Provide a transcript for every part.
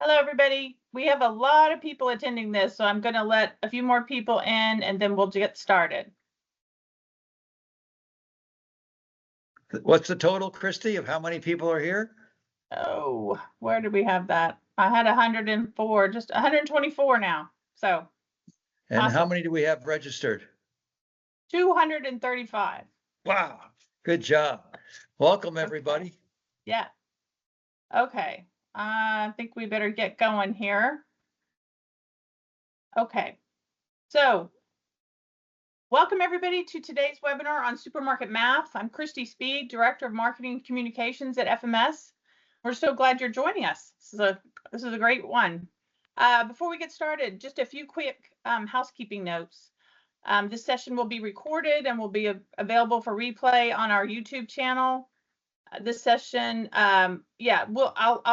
Hello, everybody. We have a lot of people attending this, so I'm going to let a few more people in and then we'll get started. What's the total, Christy, of how many people are here? Oh, where did we have that? I had 104, just 124 now. So And how awesome. many do we have registered? 235. Wow, good job. Welcome, everybody. Okay. Yeah. Okay. I think we better get going here. Okay. So welcome everybody to today's webinar on supermarket math. I'm Christy Speed, Director of Marketing Communications at FMS. We're so glad you're joining us. This is a great one. Before we get started, just a few quick housekeeping notes. This session will be recorded and will be available for replay on our YouTube channel. This session, I'll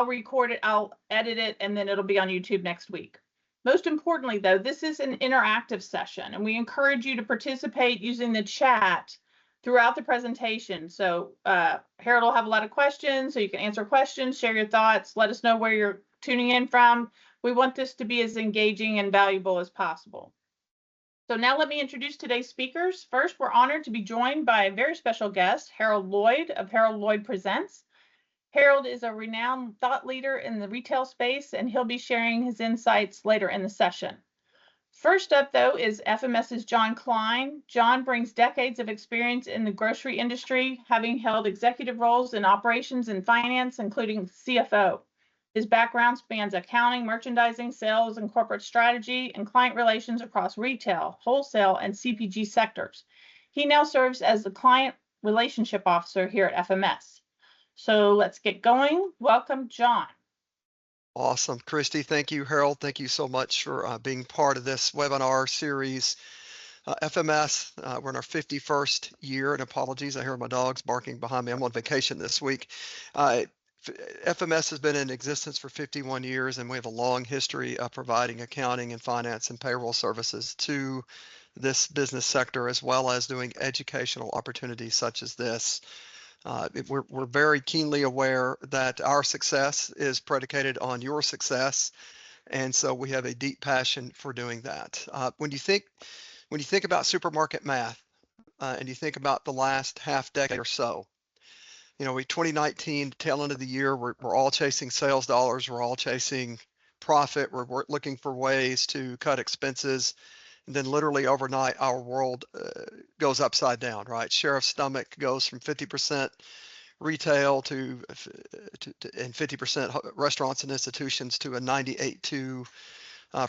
record it, I'll edit it, and then it'll be on YouTube next week. Most importantly, though, this is an interactive session, and we encourage you to participate using the chat throughout the presentation. So Harold will have a lot of questions, so you can answer questions, share your thoughts, let us know where you're tuning in from. We want this to be as engaging and valuable as possible. So now let me introduce today's speakers. First, we're honored to be joined by a very special guest, Harold Lloyd of Harold Lloyd Presents. Harold is a renowned thought leader in the retail space, and he'll be sharing his insights later in the session. First up, though, is FMS's John Klein. John brings decades of experience in the grocery industry, having held executive roles in operations and finance, including CFO. His background spans accounting, merchandising, sales, and corporate strategy, and client relations across retail, wholesale, and CPG sectors. He now serves as the Client Relationship Officer here at FMS. So let's get going. Welcome, John. Awesome. Christy, thank you. Harold, thank you so much for being part of this webinar series. FMS, we're in our 51st year, and apologies, I hear my dogs barking behind me. I'm on vacation this week. FMS has been in existence for 51 years, and we have a long history of providing accounting and finance and payroll services to this business sector, as well as doing educational opportunities such as this. We're very keenly aware that our success is predicated on your success, and so we have a deep passion for doing that. When you think about supermarket math, and you think about the last half decade or so, 2019, tail end of the year, we're all chasing sales dollars, we're all chasing profit, we're looking for ways to cut expenses. And then literally overnight, our world goes upside down, right? Share of stomach goes from 50% retail to and 50% restaurants and institutions to a 98.2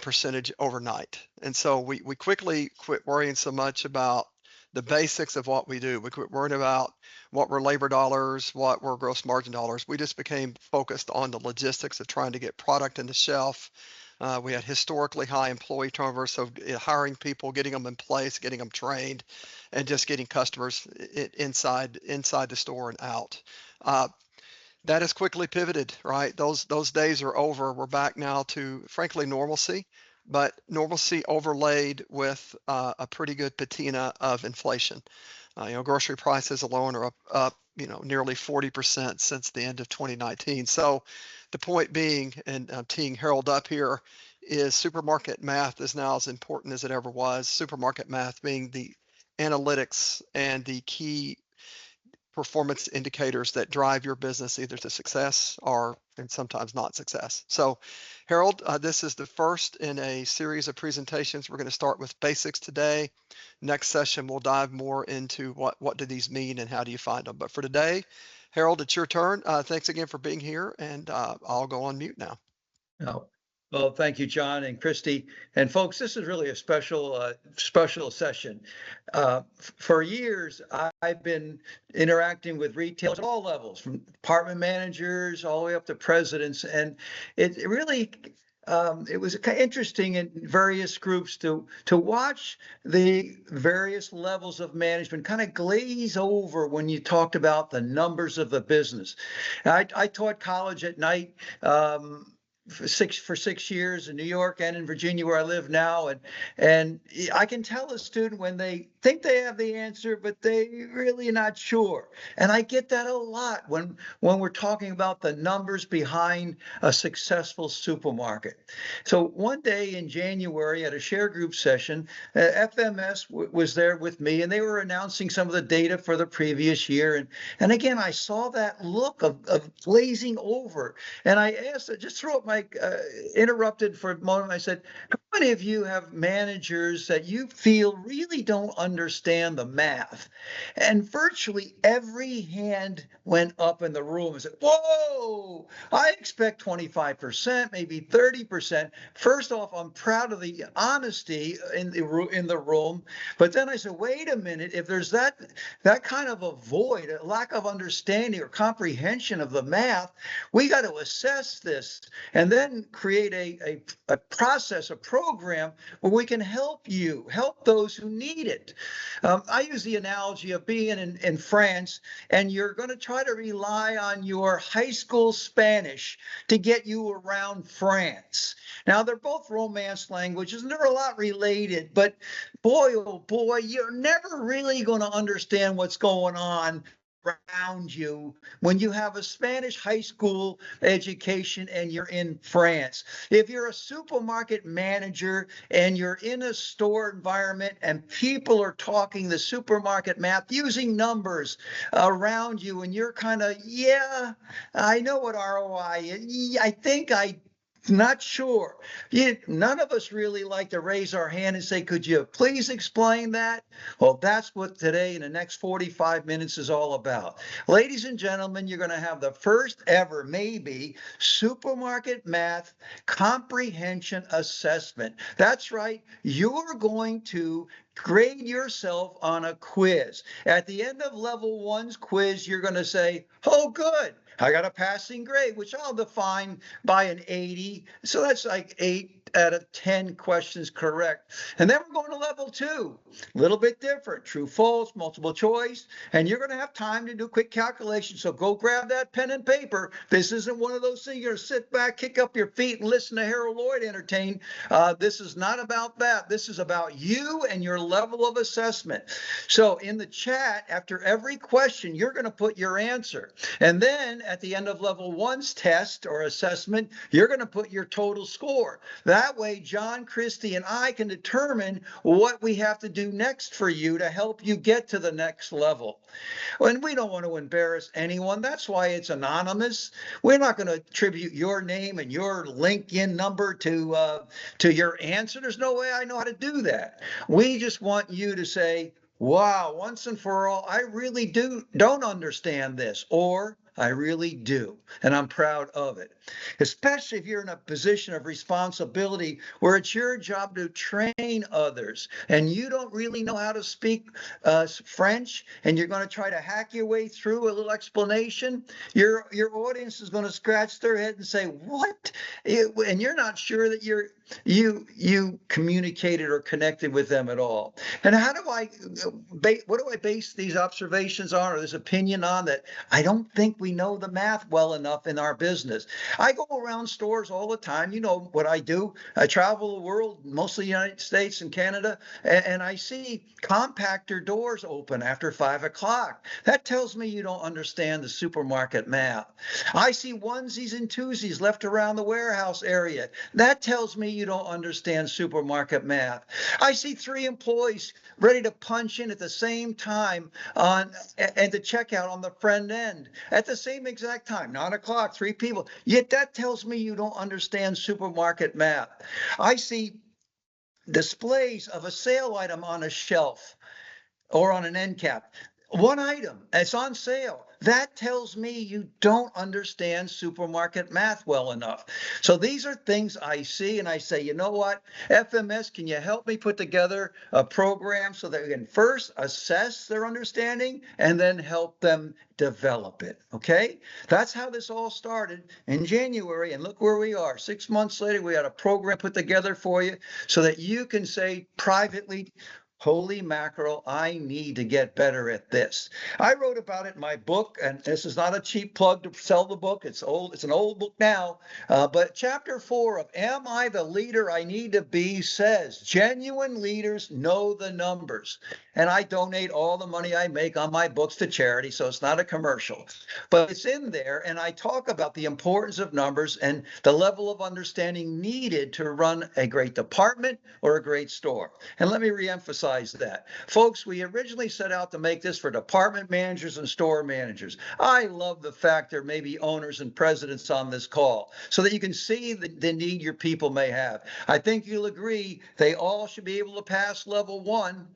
percentage overnight. And so we quickly quit worrying so much about the basics of what we do. We quit worrying about what were labor dollars, what were gross margin dollars. We just became focused on the logistics of trying to get product in the shelf. We had historically high employee turnover, so hiring people, getting them in place, getting them trained, and just getting customers inside the store and out. That has quickly pivoted, right? Those days are over. We're back now to, frankly, normalcy, but normalcy overlaid with a pretty good patina of inflation. Grocery prices alone are up nearly 40% since the end of 2019. So the point being, and I'm teeing Harold up here, is supermarket math is now as important as it ever was. Supermarket math being the analytics and the key performance indicators that drive your business either to success or, and sometimes not success. So Harold, this is the first in a series of presentations. We're going to start with basics today. Next session, we'll dive more into what do these mean and how do you find them. But for today, Harold, it's your turn. Thanks again for being here, and I'll go on mute now. Oh, well, thank you, John and Christy. And folks, this is really a special session. For years, I've been interacting with retailers at all levels, from department managers all the way up to presidents. And it really, it was interesting in various groups to watch the various levels of management kind of glaze over when you talked about the numbers of the business. I taught college at night. for 6 years in New York and in Virginia where I live now, and I can tell a student when they think they have the answer, but they really not sure. And I get that a lot when we're talking about the numbers behind a successful supermarket. So one day in January at a share group session, FMS was there with me, and they were announcing some of the data for the previous year. And again, I saw that look of glazing over, and I asked, just throw up my interrupted for a moment. I said, how many of you have managers that you feel really don't understand the math? And virtually every hand went up in the room and said, whoa, I expect 25%, maybe 30%. First off, I'm proud of the honesty in the room. But then I said, wait a minute, if there's that kind of a void, a lack of understanding or comprehension of the math, we got to assess this and then create a process, a program where we can help those who need it. I use the analogy of being in France, and you're going to try to rely on your high school Spanish to get you around France. Now, they're both Romance languages, and they're a lot related, but boy, oh boy, you're never really going to understand what's going on around you when you have a Spanish high school education and you're in France. If you're a supermarket manager and you're in a store environment and people are talking the supermarket math using numbers around you, and you're kind of, yeah, I know what ROI is. I think not sure. None of us really like to raise our hand and say, could you please explain that? Well, that's what today in the next 45 minutes is all about. Ladies and gentlemen, you're going to have the first ever, maybe, supermarket math comprehension assessment. That's right. You're going to grade yourself on a quiz. At the end of level 1's quiz, you're going to say, oh, good, I got a passing grade, which I'll define by an 80. So that's like 8 out of 10 questions correct. And then we're going to level 2, a little bit different, true, false, multiple choice. And you're going to have time to do quick calculations. So go grab that pen and paper. This isn't one of those things you're going to sit back, kick up your feet, and listen to Harold Lloyd entertain. This is not about that. This is about you and your level of assessment. So in the chat, after every question, you're going to put your answer. And then at the end of level 1's test or assessment, you're going to put your total score. That way, John, Christy, and I can determine what we have to do next for you to help you get to the next level. And we don't want to embarrass anyone. That's why it's anonymous. We're not going to attribute your name and your LinkedIn number to your answer. There's no way I know how to do that. We just want you to say, wow, once and for all, I really don't understand this, or I really do, and I'm proud of it. Especially if you're in a position of responsibility where it's your job to train others and you don't really know how to speak French, and you're going to try to hack your way through a little explanation. Your audience is going to scratch their head and say, what? And you're not sure that you communicated or connected with them at all. And what do I base these observations on, or this opinion on, that I don't think we know the math well enough in our business? I go around stores all the time. You know what I do. I travel the world, mostly the United States and Canada, and I see compactor doors open after 5 o'clock. That tells me you don't understand the supermarket math. I see onesies and twosies left around the warehouse area. That tells me you don't understand supermarket math. I see 3 employees ready to punch in at the same time and to check out on the front end at the same exact time, 9 o'clock, 3 people. Yet that tells me you don't understand supermarket math. I see displays of a sale item on a shelf or on an end cap. One item, it's on sale. That tells me you don't understand supermarket math well enough. So these are things I see, and I say, you know what, FMS, can you help me put together a program so that we can first assess their understanding and then help them develop it? Okay, that's how this all started in January, and look where we are. 6 months later, we had a program put together for you so that you can say privately, Holy mackerel, I need to get better at this. I wrote about it in my book, and this is not a cheap plug to sell the book. It's old. It's an old book now. But chapter 4 of Am I the Leader I Need to Be says genuine leaders know the numbers. And I donate all the money I make on my books to charity, so it's not a commercial. But it's in there, and I talk about the importance of numbers and the level of understanding needed to run a great department or a great store. And let me reemphasize that. Folks, we originally set out to make this for department managers and store managers. I love the fact there may be owners and presidents on this call so that you can see the need your people may have. I think you'll agree they all should be able to pass level 1.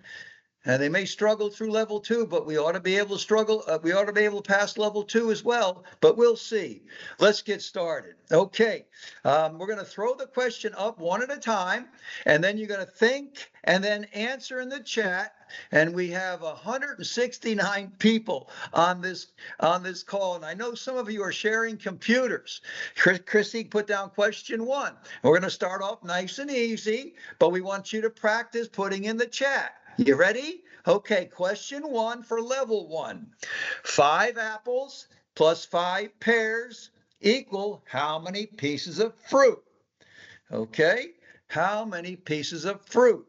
And they may struggle through level 2, but we ought to be able to we ought to be able to pass level 2 as well, but we'll see. Let's get started. Okay, we're going to throw the question up one at a time, and then you're going to think and then answer in the chat. And we have 169 people on this call, and I know some of you are sharing computers. Christy put down question 1. We're going to start off nice and easy, but we want you to practice putting in the chat. You ready? Okay, question 1 for level 1. 5 apples plus 5 pears equal how many pieces of fruit? Okay, how many pieces of fruit?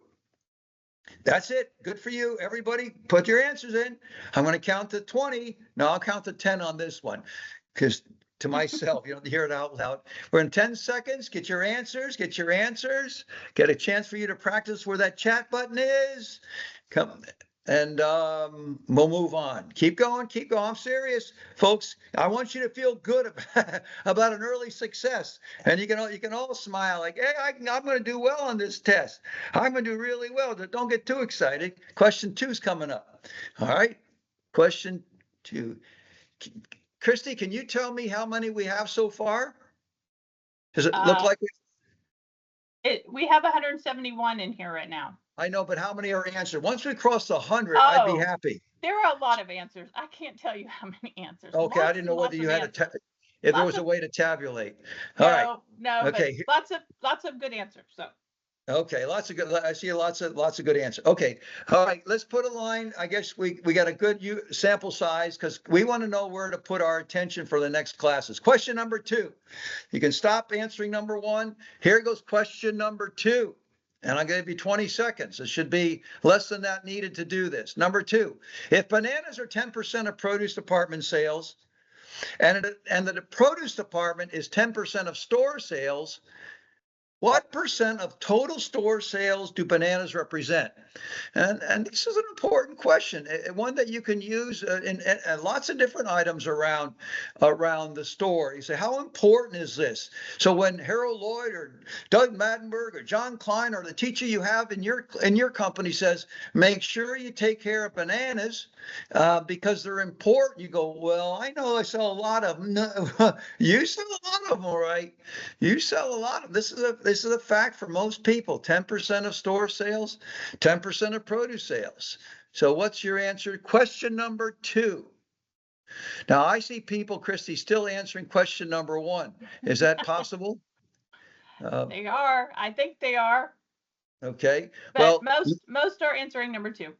That's it. Good for you. Everybody, put your answers in. I'm going to count to 20. No, I'll count to 10 on this one because to myself, you don't hear it out loud. We're in 10 seconds. Get your answers. Get your answers. Get a chance for you to practice where that chat button is. Come and we'll move on. Keep going. Keep going. I'm serious, folks. I want you to feel good about an early success. And you can all smile like, hey, I'm going to do well on this test. I'm going to do really well. Don't get too excited. Question 2 is coming up. All right. Question 2. Christy, can you tell me how many we have so far? Does it look like we have 171 in here right now. I know, but how many are answered? Once we cross 100, I'd be happy. There are a lot of answers. I can't tell you how many answers. Okay, I didn't know whether you had if there was a way to tabulate. All right. No. Okay. Lots of good answers. So. Okay, lots of good. I see lots of good answers. Okay, all right. Let's put a line. I guess we got a good sample size because we want to know where to put our attention for the next classes. Question number 2. You can stop answering number 1. Here goes question number 2. And I'm going to give you 20 seconds. It should be less than that needed to do this. Number 2, if bananas are 10% of produce department sales and the produce department is 10% of store sales, what percent of total store sales do bananas represent? And this is an important question, one that you can use in lots of different items around the store. You say, how important is this? So when Harold Lloyd or Doug Maddenberg or John Klein or the teacher you have in your company says, make sure you take care of bananas because they're important. You go, well, I know I sell a lot of them. No, you sell a lot of them, all right? You sell a lot of them. This is a fact for most people. 10% of store sales, 10% of produce sales. So what's your answer? Question number 2. Now I see people, Christy, still answering question number 1. Is that possible? They are. I think they are. Okay. But well, most are answering number 2.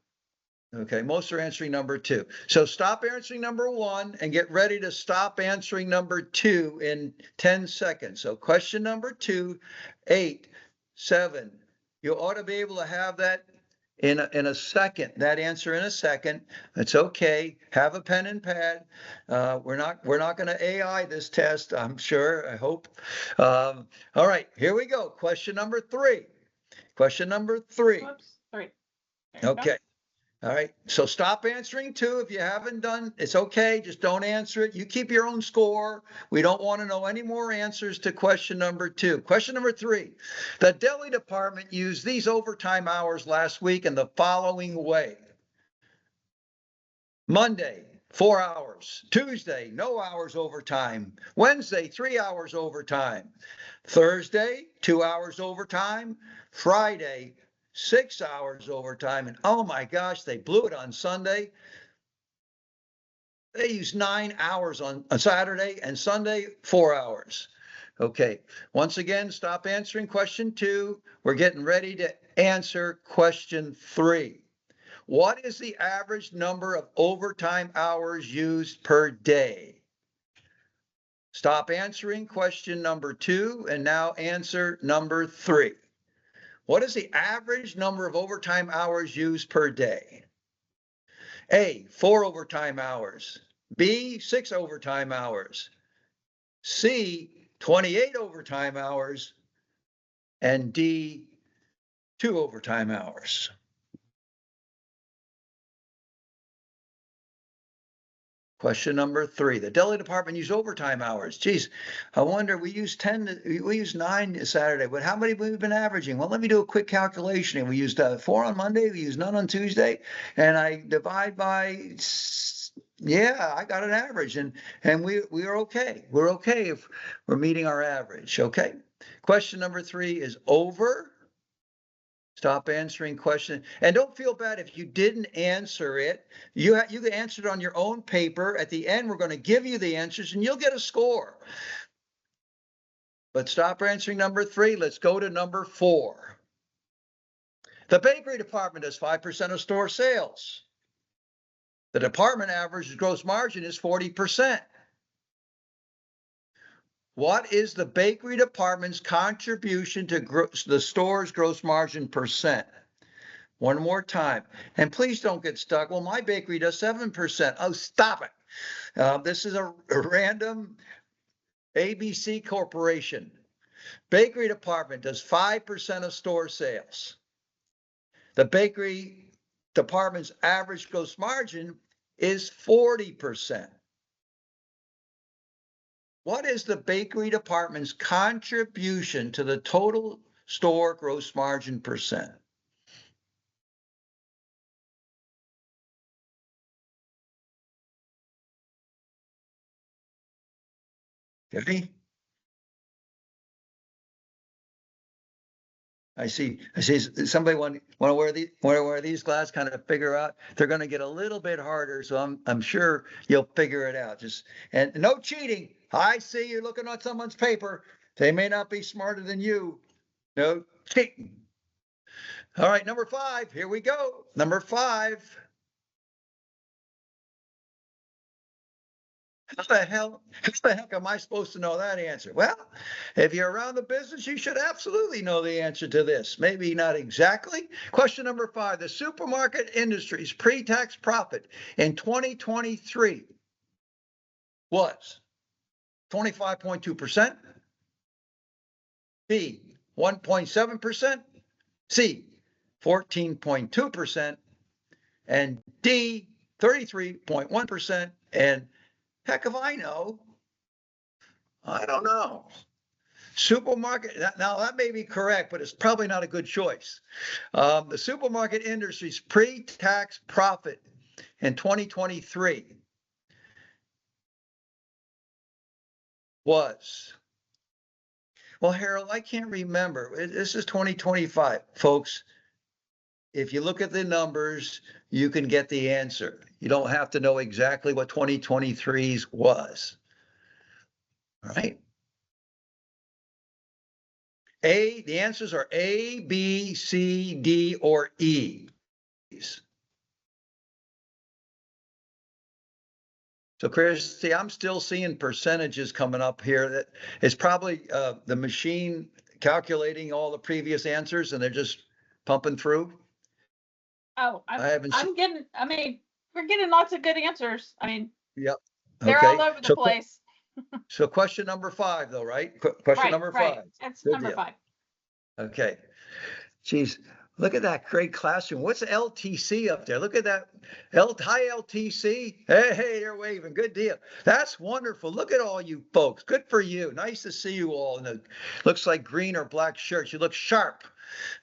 Okay, most are answering number 2. So stop answering number 1 and get ready to stop answering number 2 in 10 seconds. So question number 2, 8, 7. You ought to be able to have that in a second, that answer in a second. It's okay. Have a pen and pad. We're not going to AI this test, I'm sure, I hope. All right, here we go. Question number 3. Question number 3. Whoops, 3. Okay. All right, so stop answering 2 if you haven't done. It's okay, just don't answer it. You keep your own score. We don't want to know any more answers to question number 2. Question number 3, the deli department used these overtime hours last week in the following way. Monday, 4 hours. Tuesday, no hours overtime. Wednesday, 3 hours overtime. Thursday, 2 hours overtime. Friday, 6 hours overtime, and oh my gosh, they blew it on Sunday. They used 9 hours on Saturday, and Sunday 4 hours. Okay, once again, stop answering question 2. We're getting ready to answer question 3. What is the average number of overtime hours used per day? Stop answering question number 2 and now answer number 3. What is the average number of overtime hours used per day? A, 4 overtime hours. B, 6 overtime hours. C, 28 overtime hours. And D, 2 overtime hours. Question number 3. The deli department used overtime hours. Geez, I wonder, we used 9 Saturday, but how many have we been averaging? Well, let me do a quick calculation. We used 4 on Monday, we used none on Tuesday, and I divide by, yeah, I got an average, and we are okay. We're okay if we're meeting our average, okay? Question number 3 is over. Stop answering questions. And don't feel bad if you didn't answer it. You can answer it on your own paper. At the end, we're going to give you the answers and you'll get a score. But stop answering number 3. Let's go to number 4. The bakery department does 5% of store sales. The department average gross margin is 40%. What is the bakery department's contribution to the store's gross margin percent? One more time. And please don't get stuck. Well, my bakery does 7%. Oh, stop it. This is a random ABC corporation. Bakery department does 5% of store sales. The bakery department's average gross margin is 40%. What is the bakery department's contribution to the total store gross margin percent? Okay. I see somebody want to wear these glasses, kind of figure out. They're going to get a little bit harder, so I'm sure you'll figure it out. And no cheating. I see you looking at someone's paper. They may not be smarter than you. No cheating. All right, number 5. Here we go. Number 5. How the heck am I supposed to know that answer? Well, if you're around the business, you should absolutely know the answer to this. Maybe not exactly. Question number 5. The supermarket industry's pre-tax profit in 2023 was 25.2%, B, 1.7%, C, 14.2%, and D, 33.1%. And heck if I know. I don't know. Supermarket, now that may be correct, but it's probably not a good choice. The supermarket industry's pre-tax profit in 2023 was, well, Harold, I can't remember. This is 2025. Folks, if you look at the numbers, you can get the answer. You don't have to know exactly what 2023's was. All right. The answers are A, B, C, D, or E. So, Christy, I'm still seeing percentages coming up here. That is probably the machine calculating all the previous answers, and they're just pumping through. Oh, we're getting lots of good answers. I mean, yep. They're all over the place. So question number 5, though, right? Question number 5. Right. That's number 5. Okay. Geez, look at that great classroom. What's LTC up there? Look at that. Hi, LTC. Hey, they're waving. Good deal. That's wonderful. Look at all you folks. Good for you. Nice to see you all in the, looks like green or black shirts. You look sharp.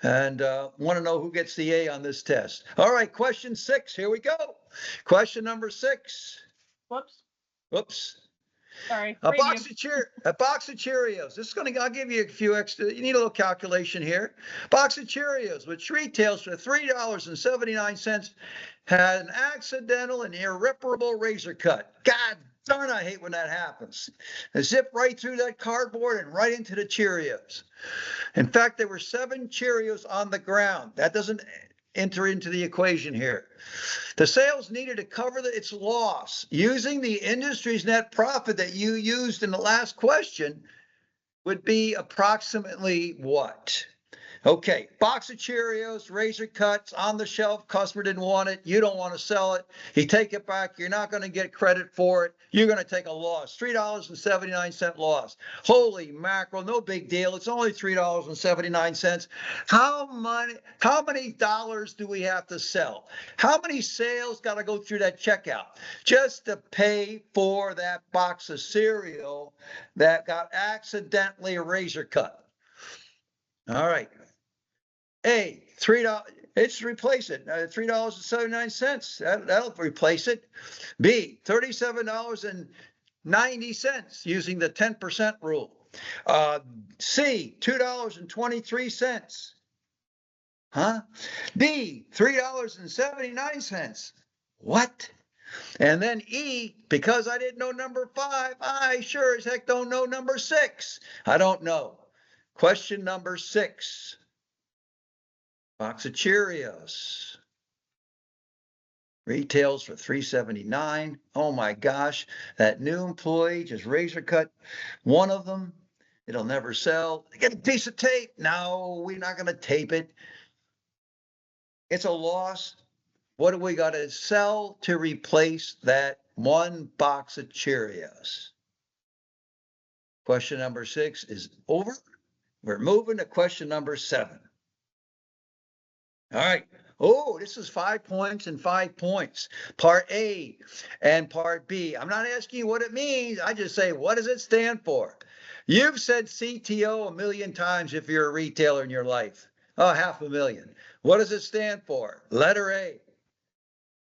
And want to know who gets the A on this test. All right, question 6. Here we go. Question number 6. Whoops. Sorry. A box of Cheerios. I'll give you a few extra. You need a little calculation here. Box of Cheerios, which retails for $3.79, had an accidental and irreparable razor cut. God darn, I hate when that happens. It zipped right through that cardboard and right into the Cheerios. In fact, there were 7 Cheerios on the ground. That doesn't enter into the equation here. The sales needed to cover its loss using the industry's net profit that you used in the last question would be approximately what? Okay, box of Cheerios, Razor Cuts, on the shelf, customer didn't want it, you don't want to sell it, you take it back, you're not going to get credit for it, you're going to take a loss, $3.79 loss. Holy mackerel, no big deal, it's only $3.79. How many dollars do we have to sell? How many sales got to go through that checkout just to pay for that box of cereal that got accidentally razor cut? All right. A, $3, it's replace it, $3.79. That'll replace it. B, $37.90 using the 10% rule. C, $2.23. Huh? D, $3.79. What? And then E, because I didn't know number 5, I sure as heck don't know number 6. I don't know. Question number 6. Box of Cheerios. Retails for $3.79. Oh my gosh, that new employee just razor cut one of them. It'll never sell. Get a piece of tape. No, we're not going to tape it. It's a loss. What do we got to sell to replace that one box of Cheerios? Question number 6 is over. We're moving to question number 7. All right. Oh, this is 5 points and 5 points. Part A and part B. I'm not asking you what it means. I just say, what does it stand for? You've said CTO a million times if you're a retailer in your life. Oh, 500,000. What does it stand for? Letter A.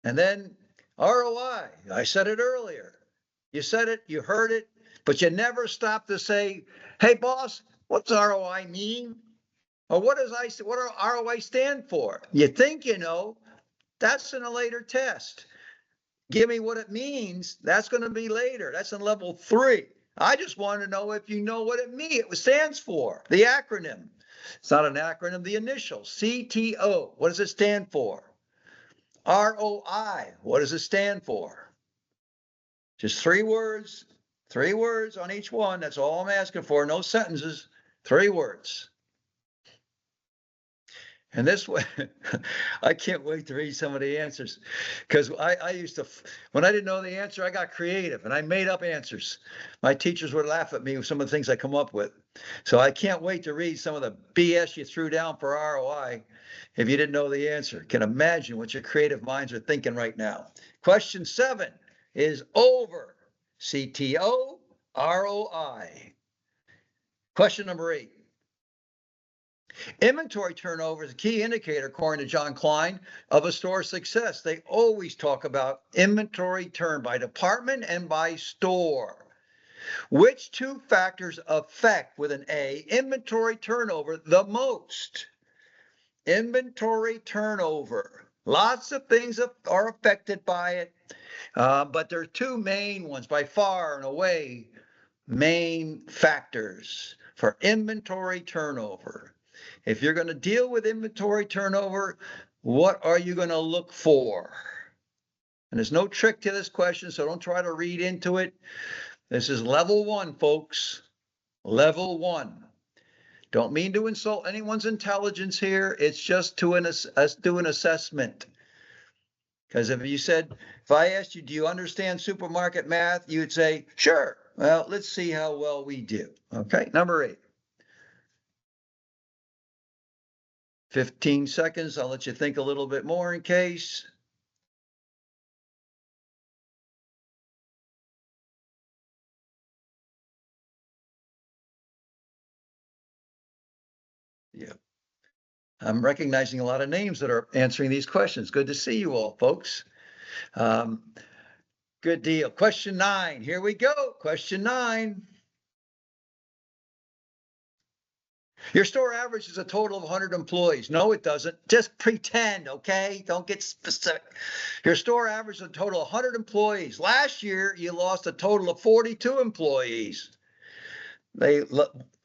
And then ROI. I said it earlier. You said it, you heard it, but you never stop to say, hey, boss, what's ROI mean? Or what does ROI stand for? You think you know, that's in a later test. Give me what it means, that's going to be later. That's in level 3. I just want to know if you know what it means, it stands for, the acronym. It's not an acronym, the initial, CTO, what does it stand for? ROI, what does it stand for? Just 3 words on each one, that's all I'm asking for, no sentences, 3 words. And this way, I can't wait to read some of the answers, because I used to, when I didn't know the answer, I got creative and I made up answers. My teachers would laugh at me with some of the things I come up with. So I can't wait to read some of the BS you threw down for ROI if you didn't know the answer. Can imagine what your creative minds are thinking right now. Question 7 is over. CTO, ROI. Question number 8. Inventory turnover is a key indicator, according to John Klein, of a store's success. They always talk about inventory turn by department and by store. Which 2 factors affect, with an A, inventory turnover the most? Inventory turnover. Lots of things are affected by it, but there are 2 main ones, by far and away, main factors for inventory turnover. If you're going to deal with inventory turnover, what are you going to look for? And there's no trick to this question, so don't try to read into it. This is level 1, folks. Level 1. Don't mean to insult anyone's intelligence here. It's just to do an assessment. Because if I asked you, do you understand supermarket math? You'd say, sure. Well, let's see how well we do. Okay, number 8. 15 seconds. I'll let you think a little bit more in case. Yeah. I'm recognizing a lot of names that are answering these questions. Good to see you all, folks. Good deal. Question 9. Here we go. Question 9. Your store averages a total of 100 employees. No, it doesn't. Just pretend, okay? Don't get specific. Your store averages a total of 100 employees. Last year, you lost a total of 42 employees. They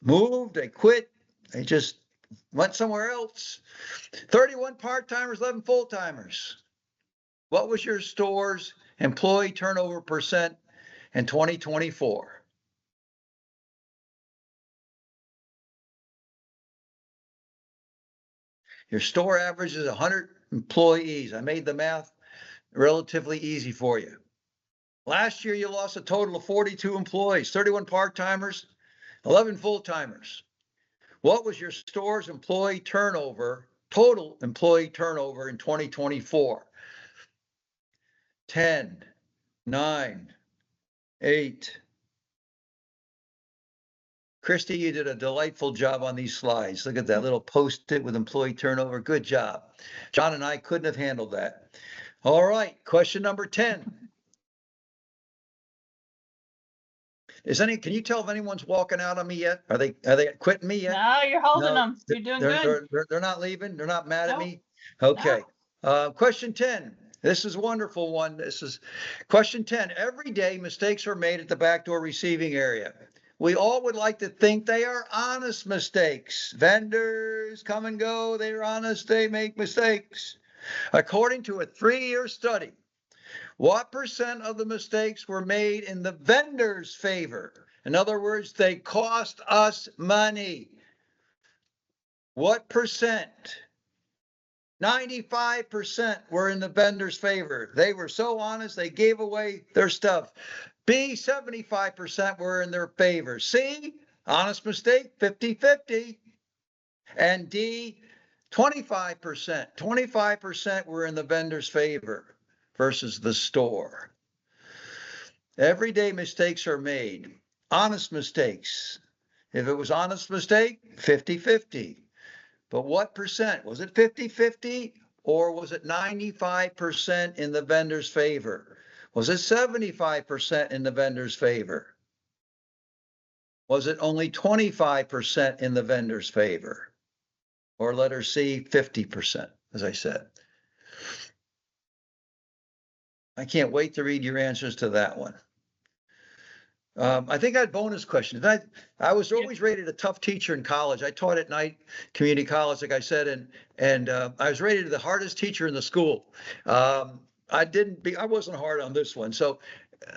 moved, they quit, they just went somewhere else. 31 part-timers, 11 full-timers. What was your store's employee turnover percent in 2024? Your store average is 100 employees. I made the math relatively easy for you. Last year, you lost a total of 42 employees, 31 part-timers, 11 full-timers. What was your store's employee turnover, total employee turnover in 2024? 10, 9, 8. Christy, you did a delightful job on these slides. Look at that little post-it with employee turnover. Good job. John and I couldn't have handled that. All right, question number 10. Can you tell if anyone's walking out on me yet? Are they quitting me yet? No, you're holding No, them. You're doing good. They're not leaving. They're not mad at Nope. me. Okay. Question 10. This is a wonderful one. This is question 10. Every day mistakes are made at the backdoor receiving area. We all would like to think they are honest mistakes. Vendors come and go. They're honest. They make mistakes. According to a 3-year study, what percent of the mistakes were made in the vendor's favor? In other words, they cost us money. What percent? 95% were in the vendor's favor. They were so honest, they gave away their stuff. B, 75% were in their favor. C, honest mistake, 50-50. And D, 25%. 25% were in the vendor's favor versus the store. Everyday mistakes are made. Honest mistakes. If it was honest mistake, 50-50. But what percent? Was it 50-50 or was it 95% in the vendor's favor? Was it 75% in the vendor's favor? Was it only 25% in the vendor's favor? Or letter C, 50%, as I said. I can't wait to read your answers to that one. I think I had bonus questions. I was always rated a tough teacher in college. I taught at Knight Community College, like I said, and I was rated the hardest teacher in the school. I wasn't hard on this one. So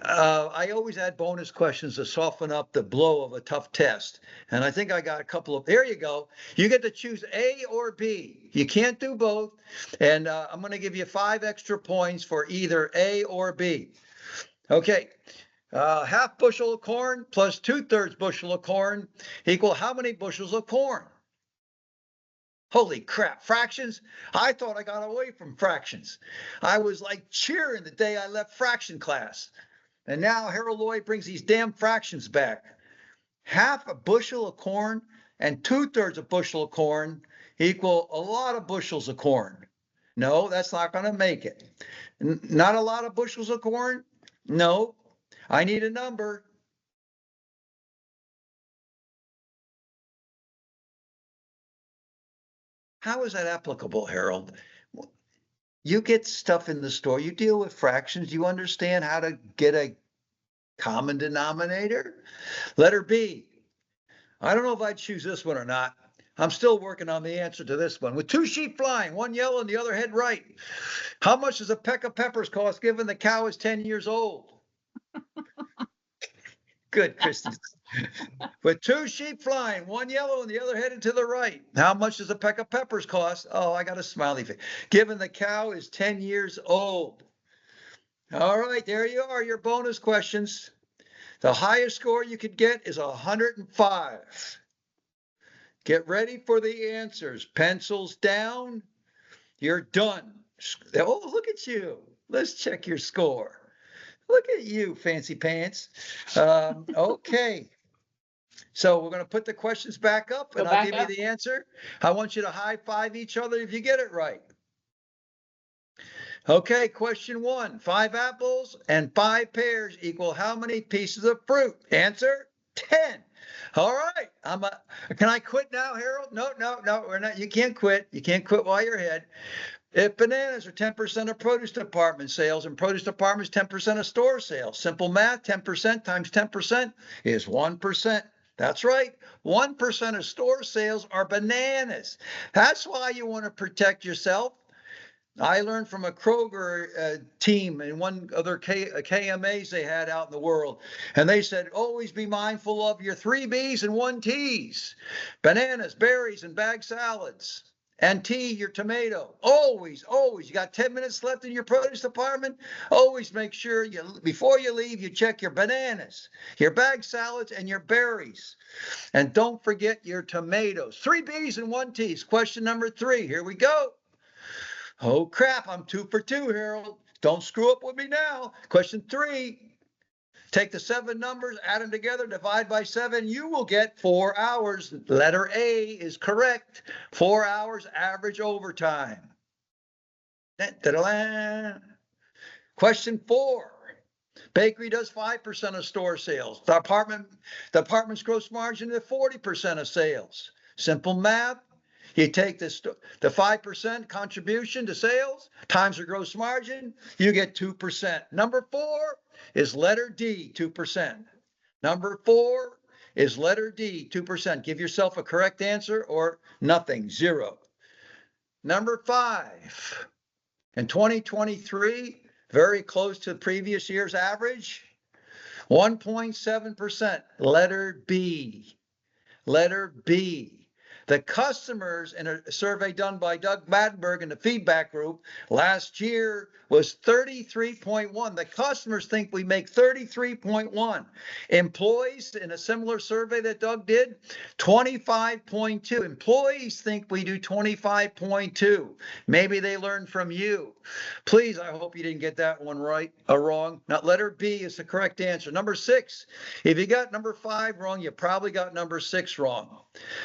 I always had bonus questions to soften up the blow of a tough test. And I think I got a couple of, there you go. You get to choose A or B. You can't do both. And I'm going to give you 5 extra points for either A or B. Okay. Half bushel of corn plus 2/3 bushel of corn equal how many bushels of corn? Holy crap, fractions? I thought I got away from fractions. I was like cheering the day I left fraction class. And now Harold Lloyd brings these damn fractions back. Half a bushel of corn and 2/3 a bushel of corn equal a lot of bushels of corn. No, that's not going to make it. Not a lot of bushels of corn? No. I need a number. How is that applicable, Harold? You get stuff in the store, you deal with fractions, you understand how to get a common denominator? Letter B. I don't know if I'd choose this one or not. I'm still working on the answer to this one. With 2 sheep flying, one yellow and the other head right. How much does a peck of peppers cost given the cow is 10 years old? Good, Christy. With 2 sheep flying, one yellow and the other headed to the right. How much does a peck of peppers cost? Oh, I got a smiley face. Given the cow is 10 years old. All right, there you are, your bonus questions. The highest score you could get is 105. Get ready for the answers. Pencils down. You're done. Oh, look at you. Let's check your score. Look at you, fancy pants. Okay. So we're going to put the questions back up and I'll give you the answer. I want you to high five each other if you get it right. Okay, question 1. 5 apples and 5 pears equal how many pieces of fruit? Answer, 10. All right. Can I quit now, Harold? No, we're not. You can't quit. You can't quit while you're ahead. If bananas are 10% of produce department sales and produce department is 10% of store sales, simple math, 10% times 10% is 1%. That's right. 1% of store sales are bananas. That's why you want to protect yourself. I learned from a Kroger team and one other KMAs they had out in the world. And they said, always be mindful of your 3 B's and 1 T's. Bananas, berries, and bag salads. And T, your tomato. Always, always. You got 10 minutes left in your produce department. Always make sure before you leave, you check your bananas, your bag salads, and your berries. And don't forget your tomatoes. 3 B's and 1 T's. Question number 3. Here we go. Oh crap, I'm 2 for 2, Harold. Don't screw up with me now. Question 3. Take the 7 numbers, add them together, divide by 7. You will get 4 hours. Letter A is correct. 4 hours average overtime. Da-da-da-da. Question 4. Bakery does 5% of store sales. The department's gross margin is 40% of sales. Simple math. You take the 5% contribution to sales times your gross margin, you get 2%. Number 4 is letter D, 2%. Number 4 is letter D, 2%. Give yourself a correct answer or nothing, 0. Number 5, in 2023, very close to the previous year's average, 1.7%, letter B, letter B. The customers in a survey done by Doug Maddenberg in the feedback group last year was 33.1. The customers think we make 33.1. Employees in a similar survey that Doug did, 25.2. Employees think we do 25.2. Maybe they learned from you. Please, I hope you didn't get that one right or wrong. Now, letter B is the correct answer. Number 6, if you got number 5 wrong, you probably got number 6 wrong.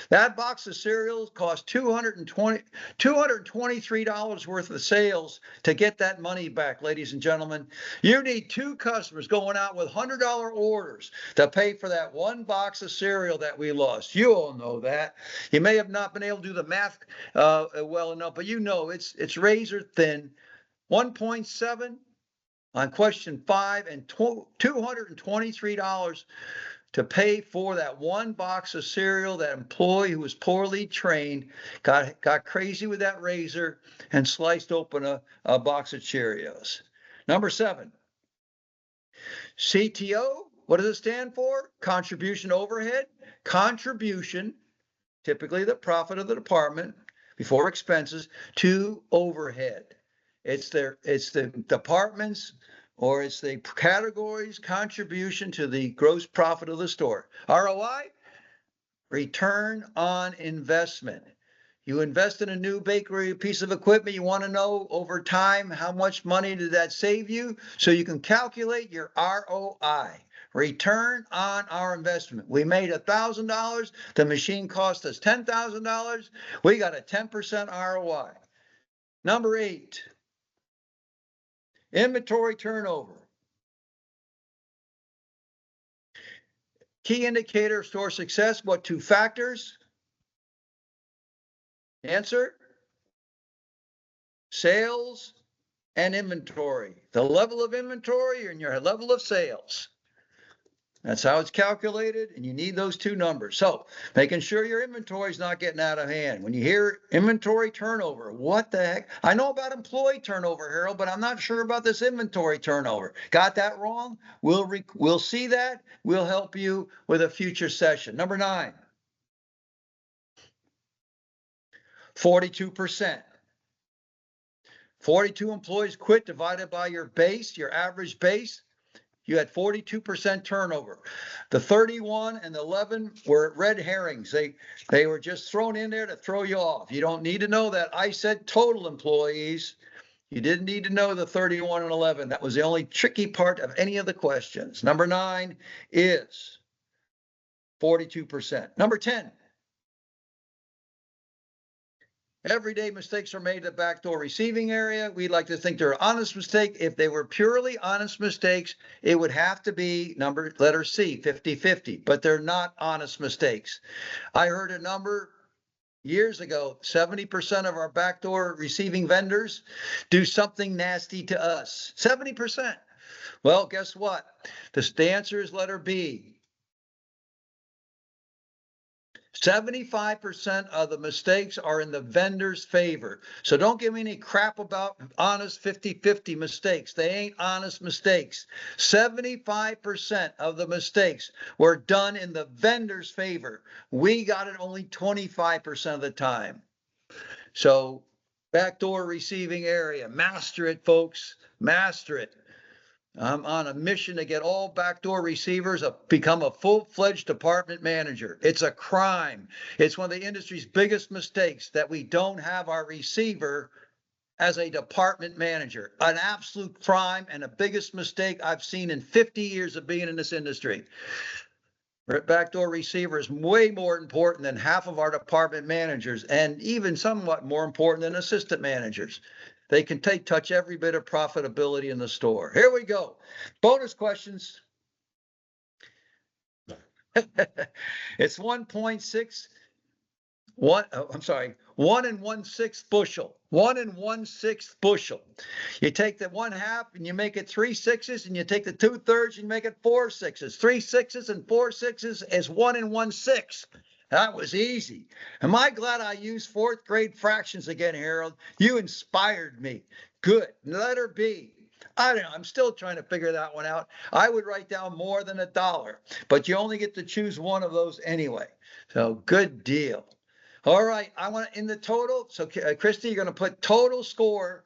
That box of cereals cost $223 worth of sales to get that money back, ladies and gentlemen. You need 2 customers going out with $100 orders to pay for that 1 box of cereal that we lost. You all know that. You may have not been able to do the math well enough, but you know it's razor thin. 1.7 on question 5 and $223 to pay for that 1 box of cereal. That employee who was poorly trained got crazy with that razor and sliced open a box of Cheerios. Number 7, CTO, what does it stand for? Contribution overhead. Contribution, typically the profit of the department before expenses, to overhead. It's the department's or it's the category's contribution to the gross profit of the store. ROI, return on investment. You invest in a new bakery piece of equipment, you want to know over time how much money did that save you, so you can calculate your ROI, return on our investment. We made $1,000, the machine cost us $10,000, we got a 10% ROI. Number 8, inventory turnover. Key indicator of store success, what 2 factors? Answer, sales and inventory. The level of inventory and your level of sales. That's how it's calculated, and you need those 2 numbers. So making sure your inventory is not getting out of hand. When you hear inventory turnover, what the heck? I know about employee turnover, Harold, but I'm not sure about this inventory turnover. Got that wrong? We'll see that. We'll help you with a future session. Number 9, 42%. 42 employees quit divided by your base, your average base. You had 42% turnover. The 31 and the 11 were red herrings. They were just thrown in there to throw you off. You don't need to know that. I said total employees. You didn't need to know the 31 and 11. That was the only tricky part of any of the questions. Number 9 is 42%. Number 10. Everyday mistakes are made at the backdoor receiving area. We'd like to think they're honest mistakes. If they were purely honest mistakes, it would have to be letter C, 50-50, but they're not honest mistakes. I heard a number years ago, 70% of our backdoor receiving vendors do something nasty to us. 70%. Well, guess what? The answer is letter B. 75% of the mistakes are in the vendor's favor. So don't give me any crap about honest 50-50 mistakes. They ain't honest mistakes. 75% of the mistakes were done in the vendor's favor. We got it only 25% of the time. So backdoor receiving area, master it, folks, master it. I'm on a mission to get all backdoor receivers become a full-fledged department manager. It's a crime. It's one of the industry's biggest mistakes that we don't have our receiver as a department manager. An absolute crime and the biggest mistake I've seen in 50 years of being in this industry. Backdoor receiver is way more important than half of our department managers, and even somewhat more important than assistant managers. They can touch every bit of profitability in the store. Here we go. Bonus questions. It's 1.6. 1 1/1/6 bushel. 1 1/6 bushel. You take the 1/2 and you make it 3 6s, and you take the 2/3 and make it 4 6s. 3 6s and 4 6s is 1 1/6. That was easy. Am I glad I used fourth grade fractions again, Harold? You inspired me. Good. Letter B. I don't know. I'm still trying to figure that one out. I would write down more than $1, but you only get to choose one of those anyway. So good deal. All right, I want in the total. So Christy, you're going to put total score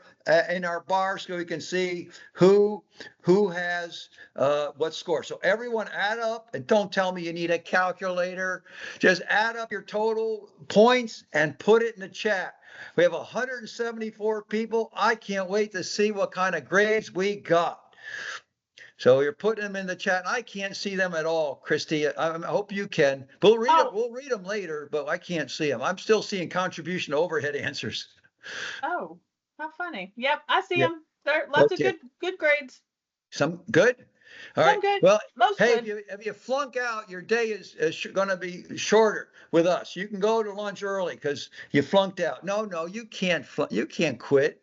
in our bar so we can see who has what score. So everyone add up, and don't tell me you need a calculator. Just add up your total points and put it in the chat. We have 174 people. I can't wait to see what kind of grades we got. So you're putting them in the chat. I can't see them at all, Christy. I hope you can. We'll read it. We'll read them later, but I can't see them. I'm still seeing contribution overhead answers. Oh, how funny. Yep, I see Yep. them. There are lots of good grades. Some good. All Some right. good. Well, Most hey, good. if you flunk out, your day is going to be shorter with us. You can go to lunch early because you flunked out. No, you can't. You can't quit.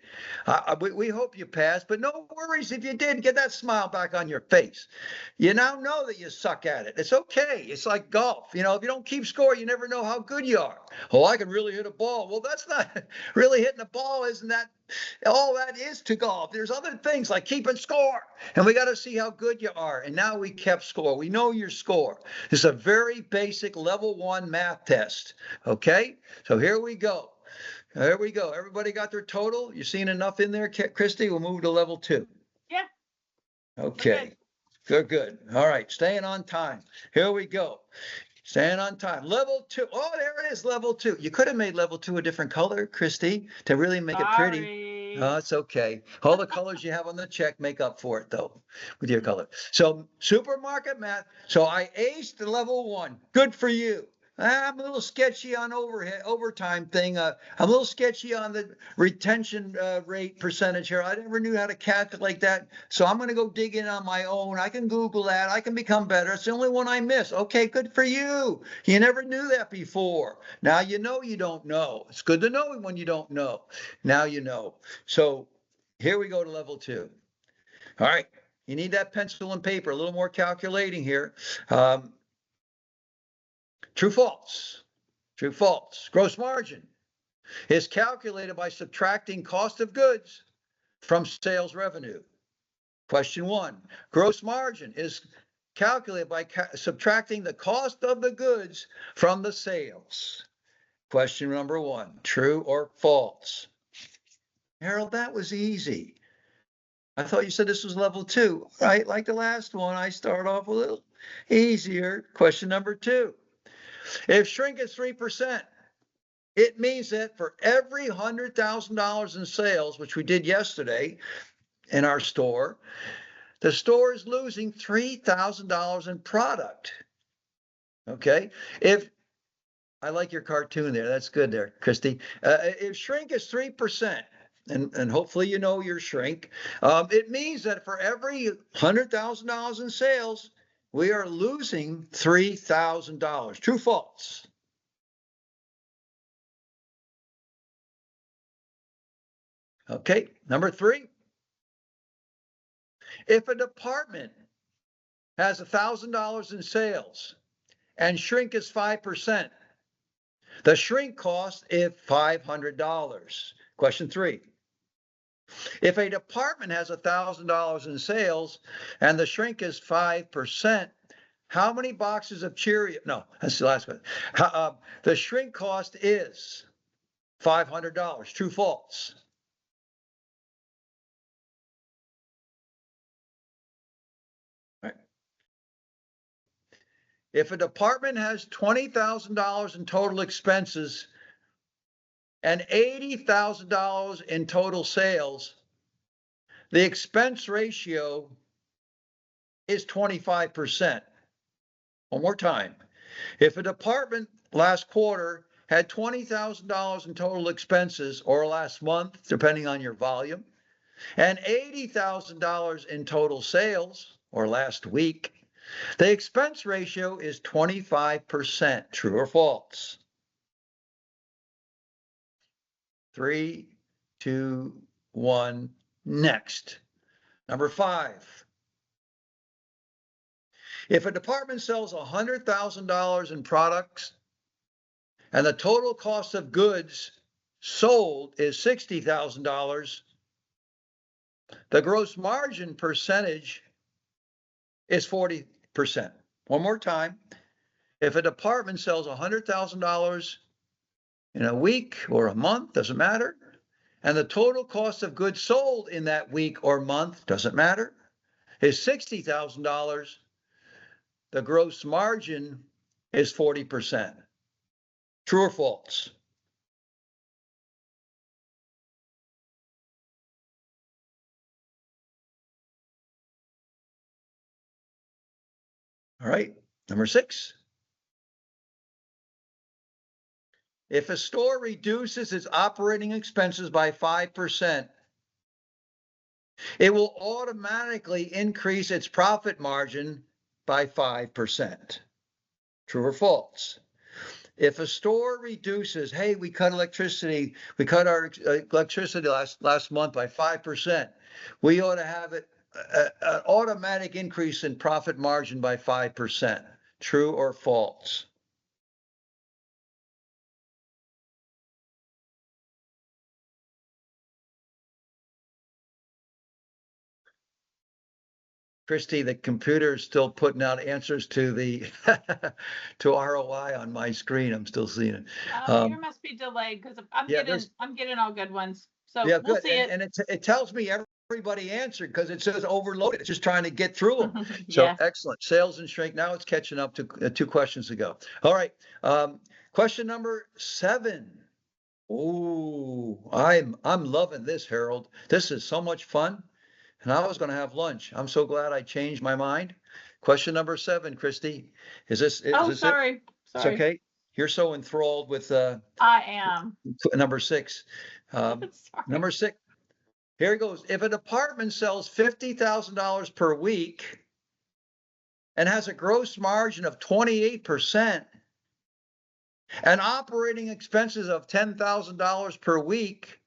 We hope you pass, but no worries if you did. Get that smile back on your face. You now know that you suck at it. It's okay. It's like golf. You know, if you don't keep score, you never know how good you are. Oh, I can really hit a ball. Well, that's not really hitting a ball. Isn't that all that is to golf? There's other things like keeping score, and we got to see how good you are. And now we kept score. We know your score. It's a very basic level 1 math test. Okay, so here we go. There we go. Everybody got their total. You seen enough in there, Christy? We'll move to level 2. Yeah. Okay. Good. All right. Staying on time. Here we go. Staying on time. Level 2. Oh, there it is. Level 2. You could have made level 2 a different color, Christy, to really make it pretty. Oh, it's okay. All the colors you have on the check make up for it, though, with your color. So supermarket math. So I aced the level 1. Good for you. I'm a little sketchy on overtime thing. I'm a little sketchy on the retention rate percentage here. I never knew how to calculate that. So I'm going to go dig in on my own. I can Google that. I can become better. It's the only one I miss. Okay, good for you. You never knew that before. Now you know you don't know. It's good to know when you don't know. Now you know. So here we go to level 2. All right. You need that pencil and paper, a little more calculating here. True, false. True, false. Gross margin is calculated by subtracting cost of goods from sales revenue. Question 1. Gross margin is calculated by subtracting the cost of the goods from the sales. Question number 1. True or false? Harold, that was easy. I thought you said this was level 2, right? Like the last one, I start off a little easier. Question number 2. If shrink is 3%, it means that for every $100,000 in sales, which we did yesterday in our store, the store is losing $3,000 in product. Okay. I like your cartoon there. That's good there, Christy. If shrink is 3%, and hopefully you know your shrink, it means that for every $100,000 in sales, we are losing $3,000. True, false? Okay, number 3. If a department has $1,000 in sales and shrink is 5%, The shrink cost is $500. Question 3. If a department has $1,000 in sales and the shrink is 5%, how many boxes of Cheerios? No, that's the last one. The shrink cost is $500. True, false? Right. If a department has $20,000 in total expenses and $80,000 in total sales, the expense ratio is 25%. One more time. If a department last quarter had $20,000 in total expenses, or last month, depending on your volume, and $80,000 in total sales, or last week, the expense ratio is 25%. True or false? 3, 2, 1, next. Number 5. If a department sells $100,000 in products and the total cost of goods sold is $60,000, the gross margin percentage is 40%. One more time. If a department sells $100,000 in a week or a month, doesn't matter, and the total cost of goods sold in that week or month, doesn't matter, is $60,000, the gross margin is 40%. True or false? All right, number 6. If a store reduces its operating expenses by 5%, it will automatically increase its profit margin by 5%. True or false? If a store reduces, hey, we cut our electricity last month by 5%, we ought to have an automatic increase in profit margin by 5%. True or false? Christy, the computer is still putting out answers to the to ROI on my screen. I'm still seeing it. Yours must be delayed because I'm getting all good ones. So yeah, we'll good. see And it tells me everybody answered because it says overloaded. It's just trying to get through them. So Yeah. excellent. Sales and shrink. Now it's catching up to 2 questions ago. All right. Question number 7. Oh, I'm loving this, Harold. This is so much fun. And I was going to have lunch. I'm so glad I changed my mind. Question number 7, Christy. Is this sorry. it? It's okay. You're so enthralled with I am. number 6. Sorry. Number 6. Here it goes. If a department sells $50,000 per week and has a gross margin of 28% and operating expenses of $10,000 per week,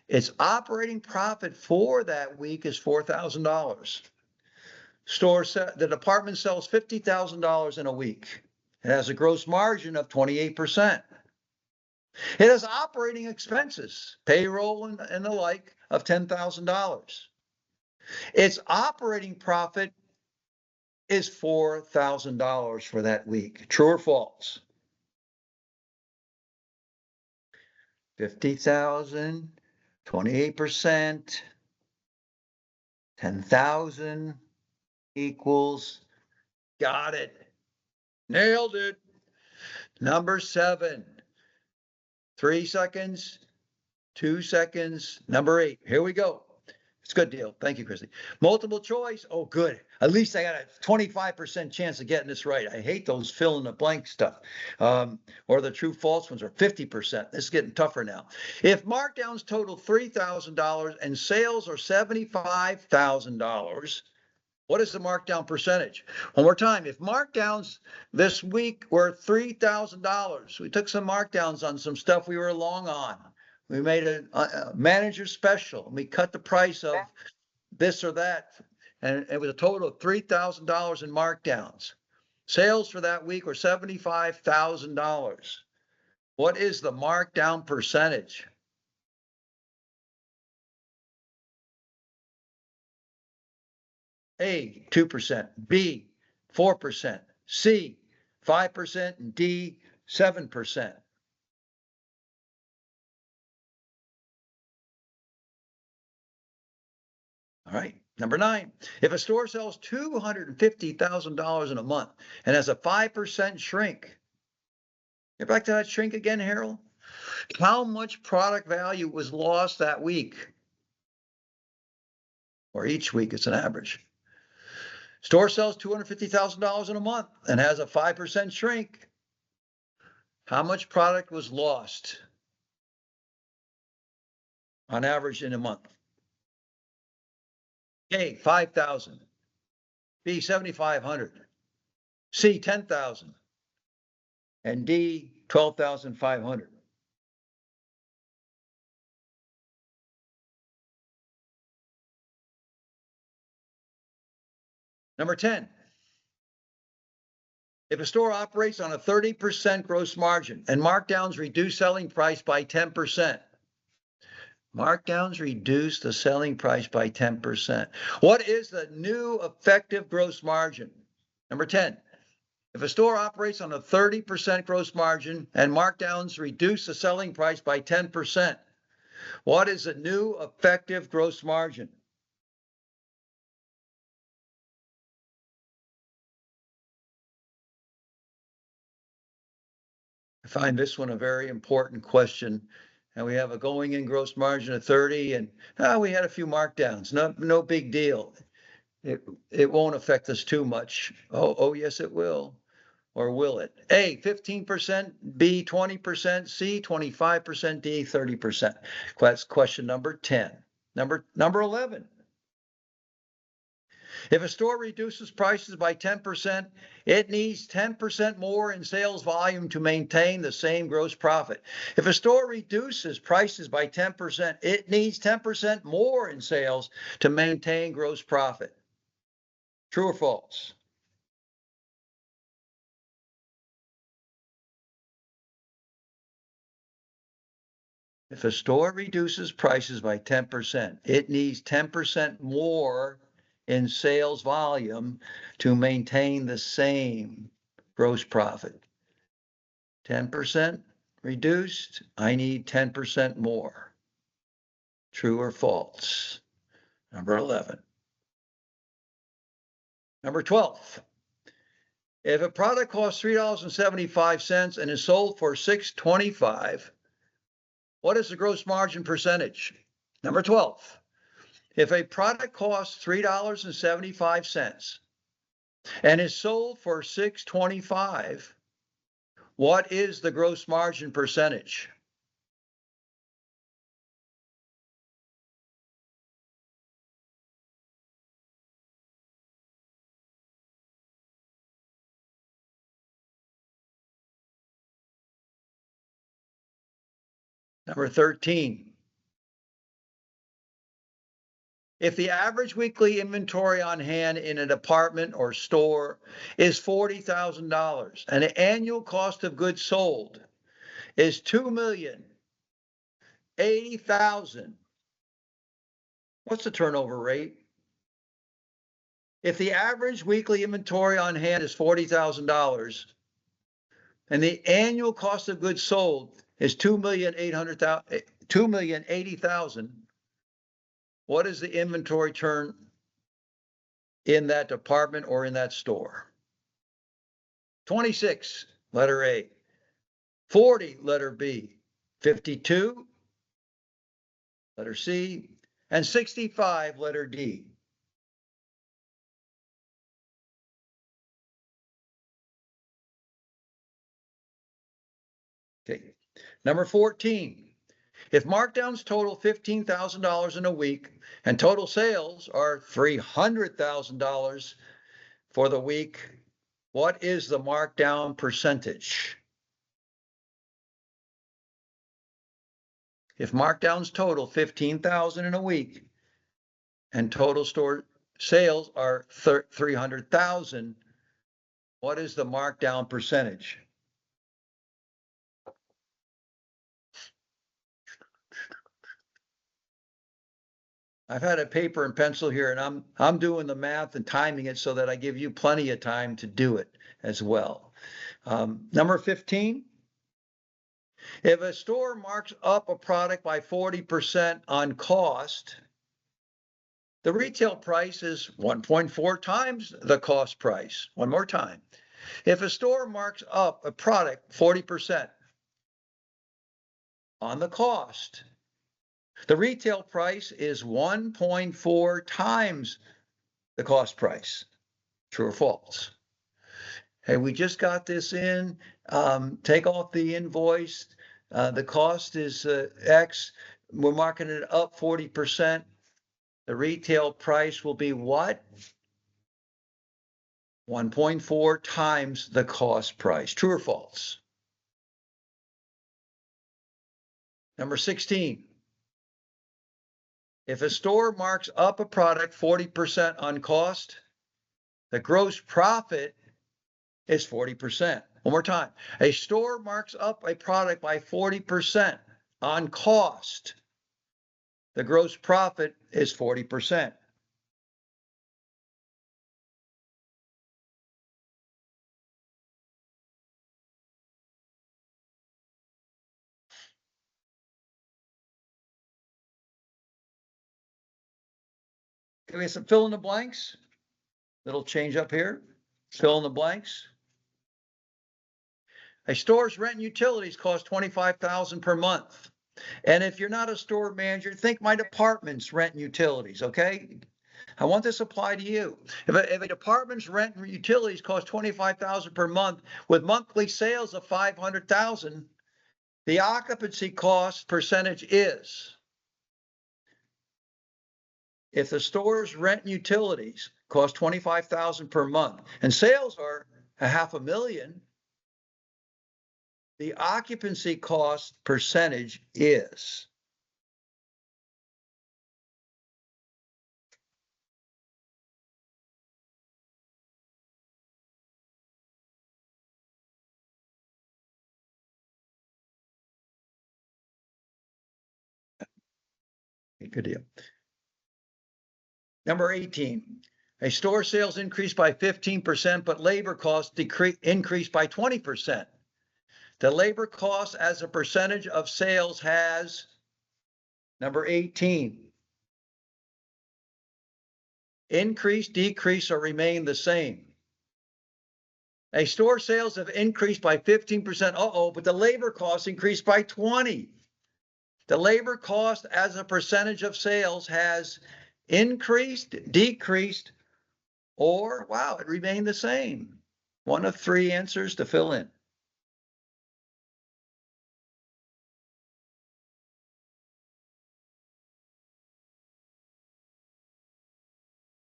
its operating profit for that week is $4,000. The department sells $50,000 in a week. It has a gross margin of 28%. It has operating expenses, payroll and the like, of $10,000. Its operating profit is $4,000 for that week. True or false? 50,000, 28%, 10,000 equals, got it. Nailed it. Number 7, 3 seconds, 2 seconds. Number 8, here we go. It's a good deal. Thank you, Christy. Multiple choice. Oh, good. At least I got a 25% chance of getting this right. I hate those fill in the blank stuff. Or the true false ones are 50%. This is getting tougher now. If markdowns total $3,000 and sales are $75,000, what is the markdown percentage? One more time. If markdowns this week were $3,000, we took some markdowns on some stuff we were long on. We made a manager special. We cut the price of this or that, and it was a total of $3,000 in markdowns. Sales for that week were $75,000. What is the markdown percentage? A, 2%, B, 4%, C, 5%, and D, 7%. All right. Number 9, if a store sells $250,000 in a month and has a 5% shrink, get back to that shrink again, Harold. How much product value was lost that week? Or each week, it's an average. Store sells $250,000 in a month and has a 5% shrink. How much product was lost on average in a month? A, 5,000. B, 7,500. C, 10,000. And D, 12,500. Number 10, if a store operates on a 30% gross margin and markdowns reduce selling price by 10%, markdowns reduce the selling price by 10%. What is the new effective gross margin? Number 10, if a store operates on a 30% gross margin and markdowns reduce the selling price by 10%, what is the new effective gross margin? I find this one a very important question. And we have a going in gross margin of 30 and we had a few markdowns. No big deal. It won't affect us too much. Oh, yes, it will. Or will it? A, 15%, B, 20%, C, 25%, D, 30%. That's question number 10. Number 11. If a store reduces prices by 10%, it needs 10% more in sales volume to maintain the same gross profit. If a store reduces prices by 10%, it needs 10% more in sales to maintain gross profit. True or false? If a store reduces prices by 10%, it needs 10% more in sales volume to maintain the same gross profit. 10% reduced, I need 10% more. True or false? Number 11. Number 12. If a product costs $3.75 and is sold for $6.25, what is the gross margin percentage? Number 12. If a product costs $3.75 and is sold for $6.25, what is the gross margin percentage? Number 13. If the average weekly inventory on hand in a department or store is $40,000 and the annual cost of goods sold is $2,080,000, what's the turnover rate? If the average weekly inventory on hand is $40,000 and the annual cost of goods sold is $2,080,000, what is the inventory turn in that department or in that store? 26, letter A. 40, letter B. 52, letter C. And 65, letter D. Okay. Number 14. If markdowns total $15,000 in a week and total sales are $300,000 for the week, what is the markdown percentage? If markdowns total $15,000 in a week and total store sales are $300,000, What is the markdown percentage? I've had a paper and pencil here, and I'm doing the math and timing it so that I give you plenty of time to do it as well. Number 15. If a store marks up a product by 40% on cost, the retail price is 1.4 times the cost price. One more time. If a store marks up a product 40% on the cost, the retail price is 1.4 times the cost price. True or false? Hey, we just got this in. Take off the invoice. The cost is X. We're marking it up 40%. The retail price will be what? 1.4 times the cost price. True or false? Number 16. If a store marks up a product 40% on cost, the gross profit is 40%. One more time. A store marks up a product by 40% on cost. The gross profit is 40%. Give me some fill in the blanks. Little change up here. Fill in the blanks. A store's rent and utilities cost $25,000 per month. And if you're not a store manager, think my department's rent and utilities, okay? I want this applied to you. If a department's rent and utilities cost $25,000 per month with monthly sales of $500,000, the occupancy cost percentage is, if the store's rent and utilities cost $25,000 per month and sales are $500,000, the occupancy cost percentage is. Good deal. Number 18, a store sales increased by 15%, but labor costs increased by 20%. The labor cost as a percentage of sales has, number 18, increase, decrease, or remain the same. A store sales have increased by 15%, but the labor costs increased by 20. The labor cost as a percentage of sales has increased, decreased, or, wow, it remained the same. One of three answers to fill in.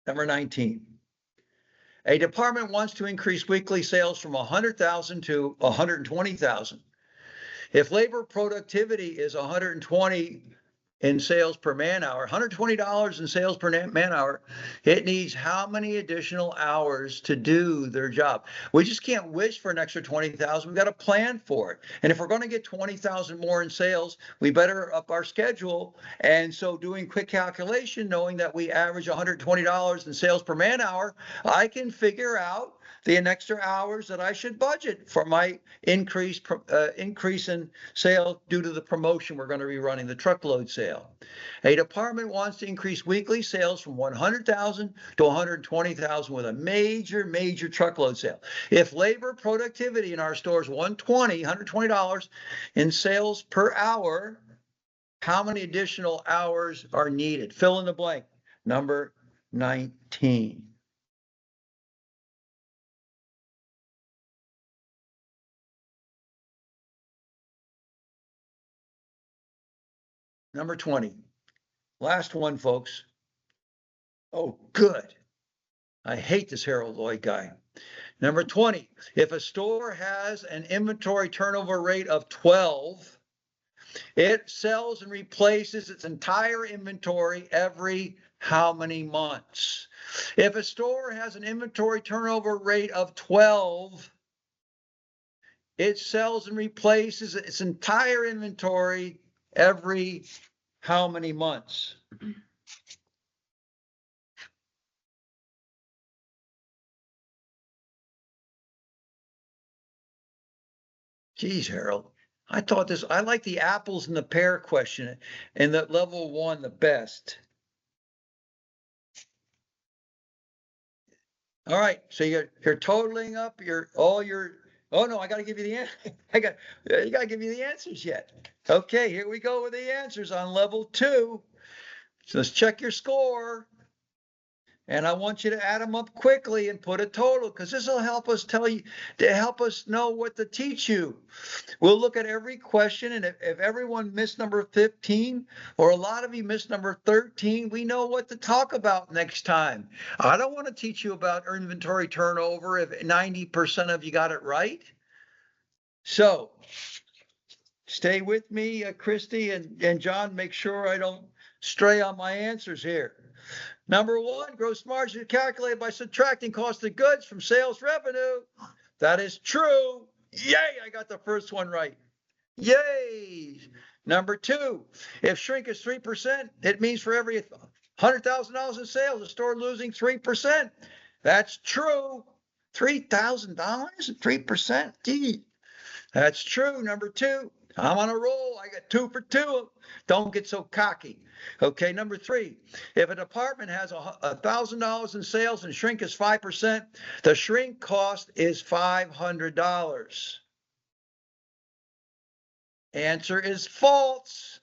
Number 19. A department wants to increase weekly sales from 100,000 to 120,000. If labor productivity is 120 in sales per man hour, $120 in sales per man hour, it needs how many additional hours to do their job? We just can't wish for an extra 20,000. We've got to plan for it. And if we're going to get 20,000 more in sales, we better up our schedule. And so doing quick calculation, knowing that we average $120 in sales per man hour, I can figure out the extra hours that I should budget for my increase in sales due to the promotion we're going to be running, the truckload sale. A department wants to increase weekly sales from 100,000 to 120,000 with a major truckload sale. If labor productivity in our store is $120 in sales per hour, how many additional hours are needed? Fill in the blank. Number 19. Number 20. Last one, folks. Oh, good. I hate this Harold Lloyd guy. Number 20. If a store has an inventory turnover rate of 12, it sells and replaces its entire inventory every how many months? If a store has an inventory turnover rate of 12, it sells and replaces its entire inventory every how many months? Geez, Harold, I thought this, I like the apples and the pear question and the level 1 the best. All right, so you're totaling up oh no, I gotta give you the answer. You gotta give me the answers yet. Okay, here we go with the answers on level 2. So let's check your score. And I want you to add them up quickly and put a total, because this will help us help us know what to teach you. We'll look at every question, and if everyone missed number 15, or a lot of you missed number 13, we know what to talk about next time. I don't want to teach you about inventory turnover if 90% of you got it right. So stay with me, Christy and John, make sure I don't stray on my answers here. Number 1, gross margin is calculated by subtracting cost of goods from sales revenue. That is true. Yay, I got the first one right. Yay. Number 2, if shrink is 3%, it means for every $100,000 in sales, the store losing 3%. That's true. $3,000 and 3%. Gee, that's true. Number 2, I'm on a roll. I got 2 for 2. Don't get so cocky. Okay, number 3, if a department has $1,000 in sales and shrink is 5%, the shrink cost is $500. Answer is false.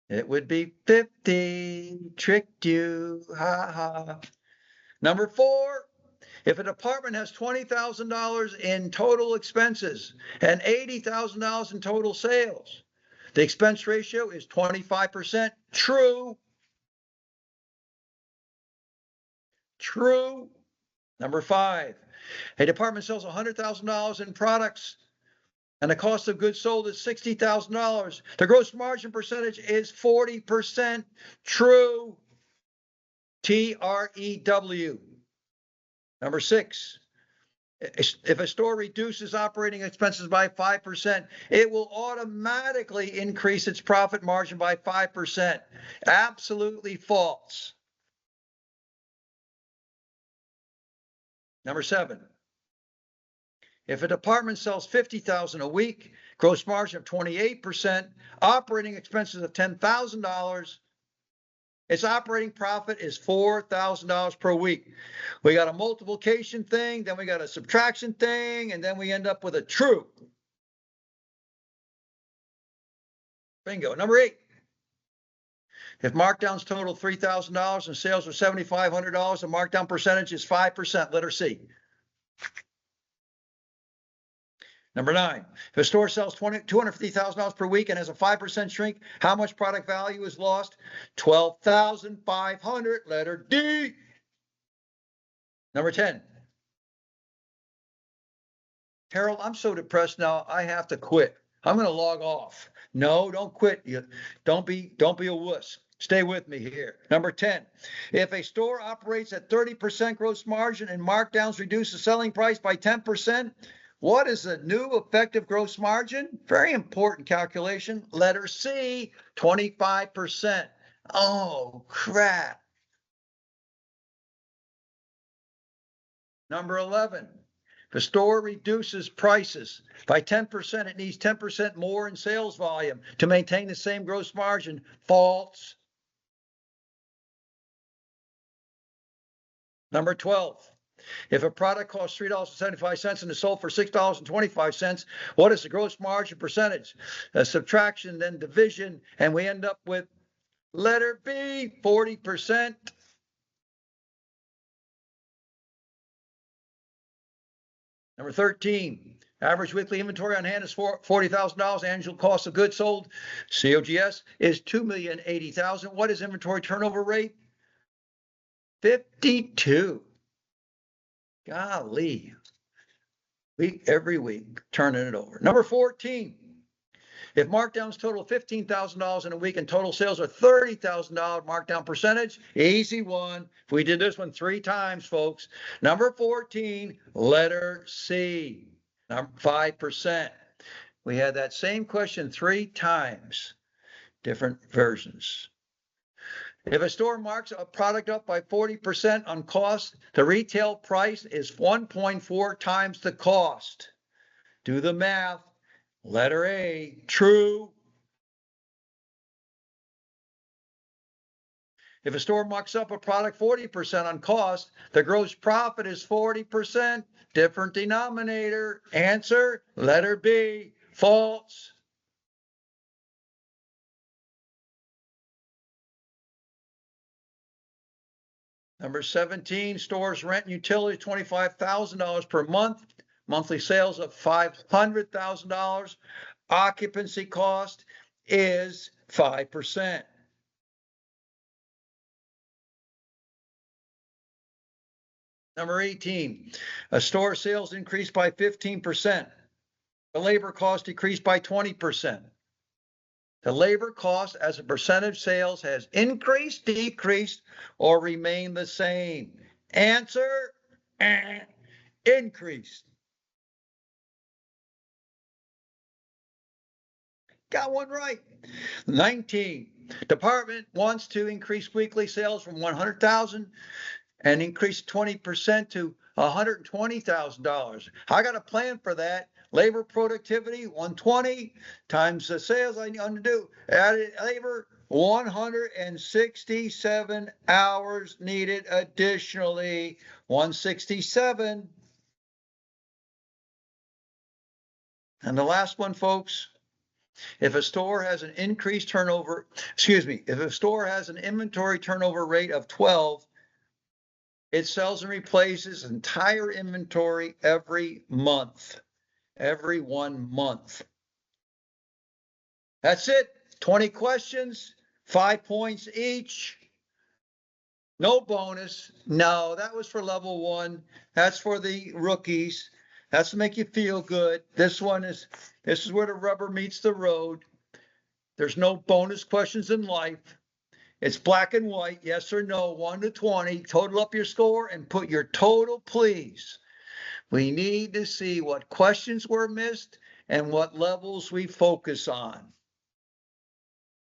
It would be 50. Tricked you. Ha ha. Number 4, if a department has $20,000 in total expenses and $80,000 in total sales, the expense ratio is 25%. True. True. Number 5, a department sells $100,000 in products and the cost of goods sold is $60,000. The gross margin percentage is 40%. True. TREW. Number 6, if a store reduces operating expenses by 5%, it will automatically increase its profit margin by 5%. Absolutely false. Number 7, if a department sells $50,000 a week, gross margin of 28%, operating expenses of $10,000, its operating profit is $4,000 per week. We got a multiplication thing, then we got a subtraction thing, and then we end up with a true. Bingo. Number 8, if markdowns total $3,000 and sales are $7,500, the markdown percentage is 5%. Letter C. Number 9, if a store sells $250,000 per week and has a 5% shrink, how much product value is lost? $12,500. Letter D. Number 10. Harold, I'm so depressed now, I have to quit. I'm going to log off. No, don't quit. Don't be a wuss. Stay with me here. Number 10, if a store operates at 30% gross margin and markdowns reduce the selling price by 10%, what is the new effective gross margin? Very important calculation. Letter C, 25%. Oh, crap. Number 11, if a store reduces prices by 10%, it needs 10% more in sales volume to maintain the same gross margin. False. Number 12, if a product costs $3.75 and is sold for $6.25, what is the gross margin percentage? Subtraction, then division, and we end up with letter B, 40%. Number 13, average weekly inventory on hand is $40,000. Annual cost of goods sold, COGS, is $2,080,000. What is inventory turnover rate? 52. Golly. Every week, turning it over. Number 14, If markdowns total $15,000 in a week and total sales are $30,000 markdown percentage, easy one. If we did this one 3 times, folks. Number 14, letter C, 5%. We had that same question 3 times, different versions. If a store marks a product up by 40% on cost, the retail price is 1.4 times the cost. Do the math. Letter A, true. If a store marks up a product 40% on cost, the gross profit is 40%. Different denominator. Answer, letter B, false. Number 17, stores rent and utilities $25,000 per month. Monthly sales of $500,000. Occupancy cost is 5%. Number 18, a store sales increased by 15%. The labor cost decreased by 20%. The labor cost as a percentage of sales has increased, decreased, or remained the same. Answer, increased. Got one right. 19, department wants to increase weekly sales from 100,000 and increase 20% to $120,000. I got a plan for that. Labor productivity, 120 times the sales I need to do. Added labor, 167 hours needed additionally. 167. And the last one, folks. If a store has an increased turnover, if a store has an inventory turnover rate of 12, it sells and replaces entire inventory every month. Every 1 month. That's it. 20 questions, 5 points each. No bonus. No, that was for level 1. That's for the rookies. That's to make you feel good. This is where the rubber meets the road. There's no bonus questions in life. It's black and white, yes or no, 1 to 20. Total up your score and put your total, please. We need to see what questions were missed and what levels we focus on.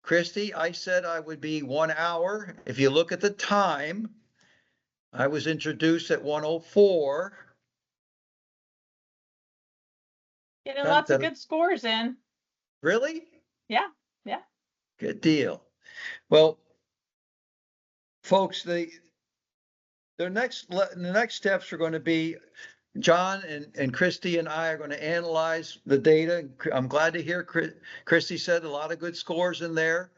Christy, I said I would be 1 hour. If you look at the time, I was introduced at 1:04. Getting lots of good scores in. Really? Yeah. Good deal. Well, folks, the next steps are going to be John and Christy and I are going to analyze the data. I'm glad to hear Christy said a lot of good scores in there.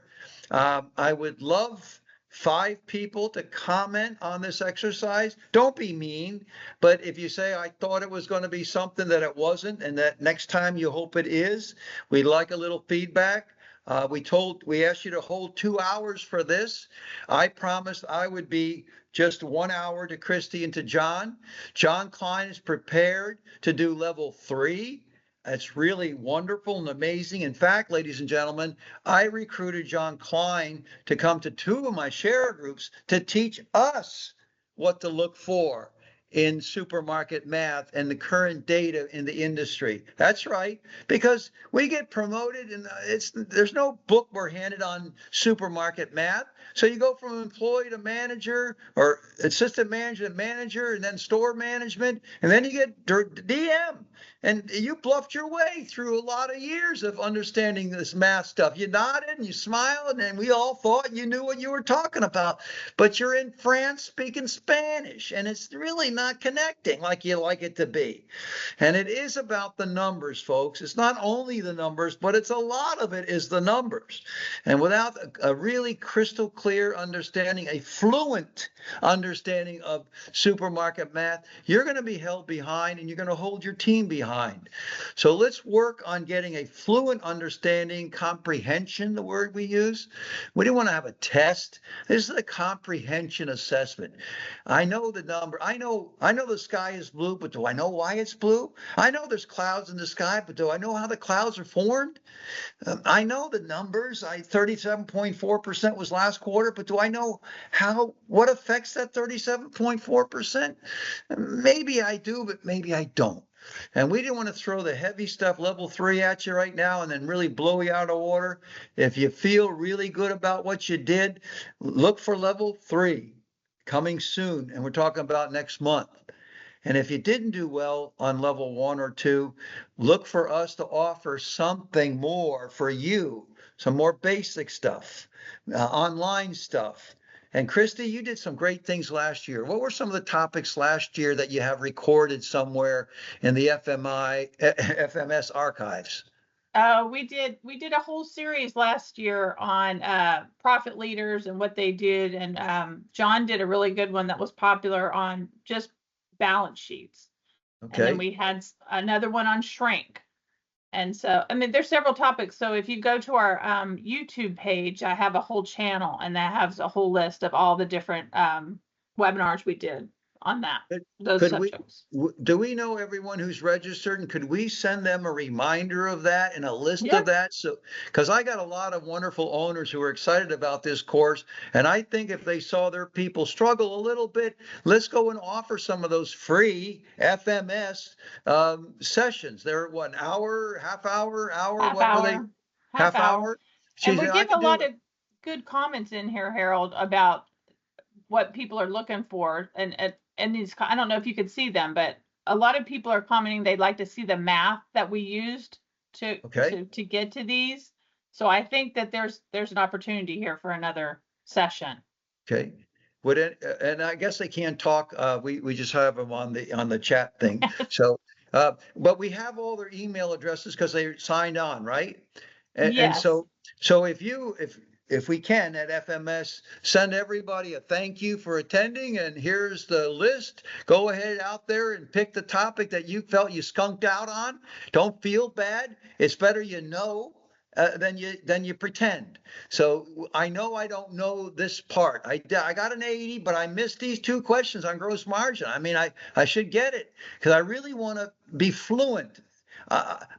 I would love 5 people to comment on this exercise. Don't be mean, but if you say, I thought it was going to be something that it wasn't, and that next time you hope it is, we'd like a little feedback. We asked you to hold 2 hours for this. I promised I would be just 1 hour to Christy and to John. John Klein is prepared to do level 3. It's really wonderful and amazing. In fact, ladies and gentlemen, I recruited John Klein to come to 2 of my share groups to teach us what to look for in supermarket math and the current data in the industry. That's right, because we get promoted and there's no book we're handed on supermarket math. So you go from employee to manager or assistant manager to manager and then store management, and then you get DM. And you bluffed your way through a lot of years of understanding this math stuff. You nodded and you smiled, and we all thought you knew what you were talking about. But you're in France speaking Spanish, and it's really not connecting like you like it to be. And it is about the numbers, folks. It's not only the numbers, but it's a lot of it is the numbers. And without a really crystal clear understanding, a fluent understanding of supermarket math, you're going to be held behind, and you're going to hold your team lagging behind. So let's work on getting a fluent understanding, comprehension, the word we use. We don't want to have a test. This is a comprehension assessment. I know the number. I know the sky is blue, but do I know why it's blue? I know there's clouds in the sky, but do I know how the clouds are formed? I know the numbers. 37.4% was last quarter, but do I know what affects that 37.4%? Maybe I do, but maybe I don't. And we didn't want to throw the heavy stuff, level 3, at you right now and then really blow you out of water. If you feel really good about what you did, look for level 3 coming soon. And we're talking about next month. And if you didn't do well on level 1 or 2, look for us to offer something more for you, some more basic stuff, online stuff. And Christy, you did some great things last year. What were some of the topics last year that you have recorded somewhere in the FMS archives? We did a whole series last year on profit leaders and what they did, and John did a really good one that was popular on just balance sheets. And then Okay. we had another one on shrink. And so, I mean, there's several topics. So if you go to our YouTube page, I have a whole channel, and that has a whole list of all the different webinars we did on those Could subjects. do we know everyone who's registered, and could we send them a reminder of that and a list Yeah. of that? So, because I got a lot of wonderful owners who are excited about this course, and I think if they saw their people struggle a little bit, let's go and offer some of those free FMS sessions. They're what, an hour, half hour? Half What were they? hour. Half hour? And She we said, I give a could do lot it. of good comments in here, Harold, about what people are looking for. And these, I don't know if you could see them, but a lot of people are commenting they'd like to see the math that we used Okay. to get to these. So I think that there's an opportunity here for another session. Okay. And I guess they can't talk. We just have them on the chat thing. So, but we have all their email addresses because they signed on, right? And Yes. so if we can at FMS, send everybody a thank you for attending, and here's the list. Go ahead out there and pick the topic that you felt you skunked out on. Don't feel bad. It's better you know than you pretend. So I know I don't know this part. I got an 80, but I missed these 2 questions on gross margin. I mean, I should get it because I really want to be fluent.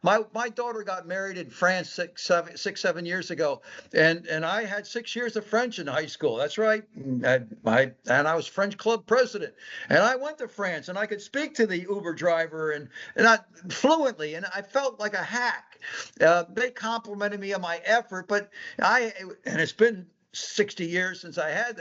My daughter got married in France 7 years ago, and I had 6 years of French in high school. That's right. And I was French club president, and I went to France, and I could speak to the Uber driver and not fluently, and I felt like a hack. They complimented me on my effort, but and it's been 60 years since I had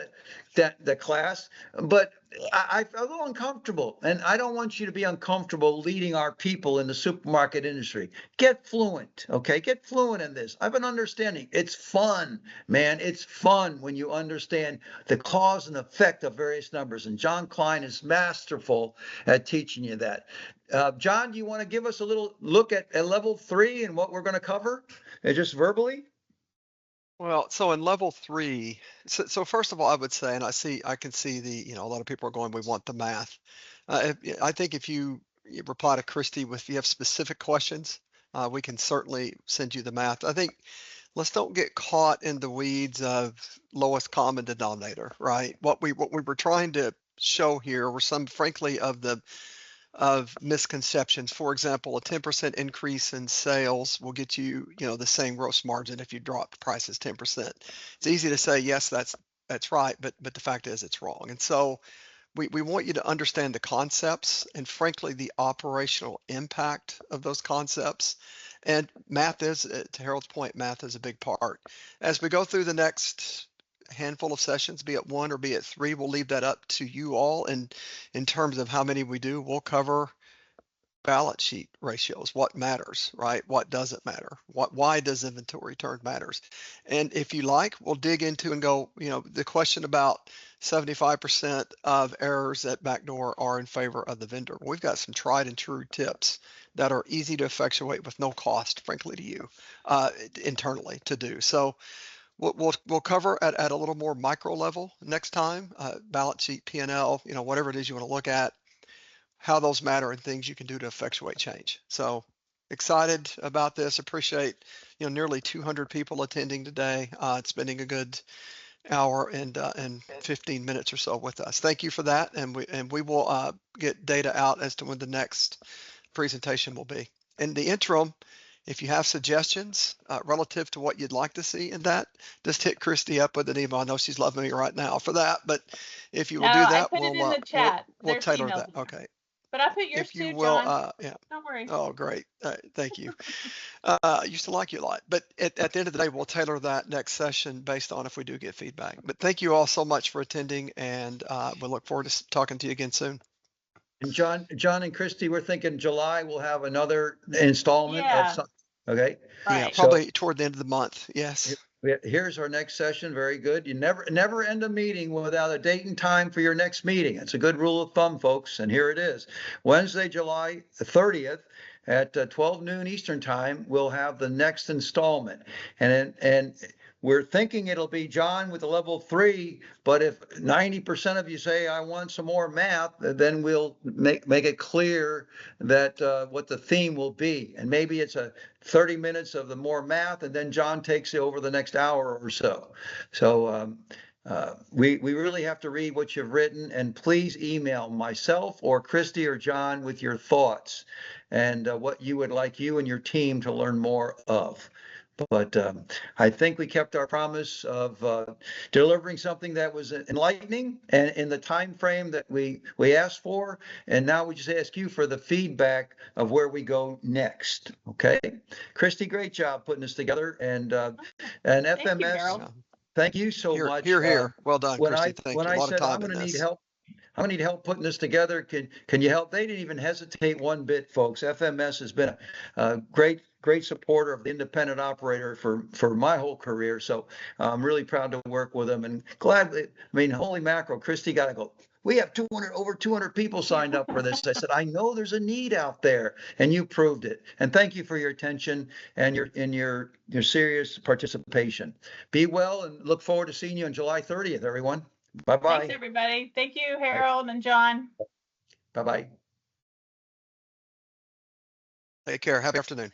the class, but I felt a little uncomfortable, and I don't want you to be uncomfortable leading our people in the supermarket industry. Get fluent, okay? Get fluent in this. I have an understanding. It's fun, man. It's fun when you understand the cause and effect of various numbers, and John Klein is masterful at teaching you that. John, do you want to give us a little look at level 3 and what we're going to cover, just verbally? Well, so in level 3, so first of all, I would say, and I can see a lot of people are going, we want the math. I think if you reply to Christy if you have specific questions, we can certainly send you the math. I think let's don't get caught in the weeds of lowest common denominator, right? What we were trying to show here were some, frankly, of misconceptions. For example, a 10% increase in sales will get you, the same gross margin if you drop the prices 10%. It's easy to say, yes, that's right, but the fact is it's wrong. And so we want you to understand the concepts and frankly, the operational impact of those concepts. And math is, to Harold's point, math is a big part. As we go through the next handful of sessions, be it 1 or be it 3, we'll leave that up to you all. And in terms of how many we do, we'll cover balance sheet ratios, what matters, right? What doesn't matter? Why does inventory turn matters? And if you like, we'll dig into and go, the question about 75% of errors at Backdoor are in favor of the vendor. We've got some tried and true tips that are easy to effectuate with no cost, frankly, to you internally to do. So we'll cover at a little more micro level next time, balance sheet, P&L, whatever it is you want to look at. how those matter and things you can do to effectuate change. So excited about this. Appreciate, nearly 200 people attending today, spending a good hour and 15 minutes or so with us. Thank you for that. And we will get data out as to when the next presentation will be. In the interim, if you have suggestions relative to what you'd like to see in that, just hit Christy up with an email. I know she's loving me right now for that, but if you will do No, I that, put it in the chat. we'll There's tailor emails that. in there. Okay. But I put yours If you too, will, John. yeah. Don't worry. Oh, great. Thank you. I used to like you a lot, but at the end of the day, we'll tailor that next session based on if we do get feedback. But thank you all so much for attending, and we'll look forward to talking to you again soon. And John and Christy, we're thinking July we'll have another installment Yeah. of some. Okay. Yeah, Right. probably toward the end of the month. Yes. Here's our next session. Very good. You never end a meeting without a date and time for your next meeting. It's a good rule of thumb, folks. And here it is. Wednesday, July 30th at 12 noon Eastern time, we'll have the next installment. And we're thinking it'll be John with the level 3, but if 90% of you say I want some more math, then we'll make it clear that what the theme will be. And maybe it's a 30 minutes of the more math, and then John takes it over the next hour or so. So we really have to read what you've written, and please email myself or Christy or John with your thoughts and what you would like you and your team to learn more of. But I think we kept our promise of delivering something that was enlightening and in the time frame that we asked for. And now we just ask you for the feedback of where we go next. Okay, Christy, great job putting this together, and FMS. Thank you so much. Here. Well done, Christy. Thank you. When A I lot said of I'm time going in to need this. help. I'm gonna need help putting this together. Can you help? They didn't even hesitate one bit, folks. FMS has been a great supporter of the independent operator for my whole career. So I'm really proud to work with them and glad. Holy mackerel, Christy got to go. We have over 200 people signed up for this. I said, I know there's a need out there, and you proved it. And thank you for your attention and your serious participation. Be well, and look forward to seeing you on July 30th, everyone. Bye-bye. Thanks, everybody. Thank you, Harold and John. Bye-bye. Take care. Happy afternoon.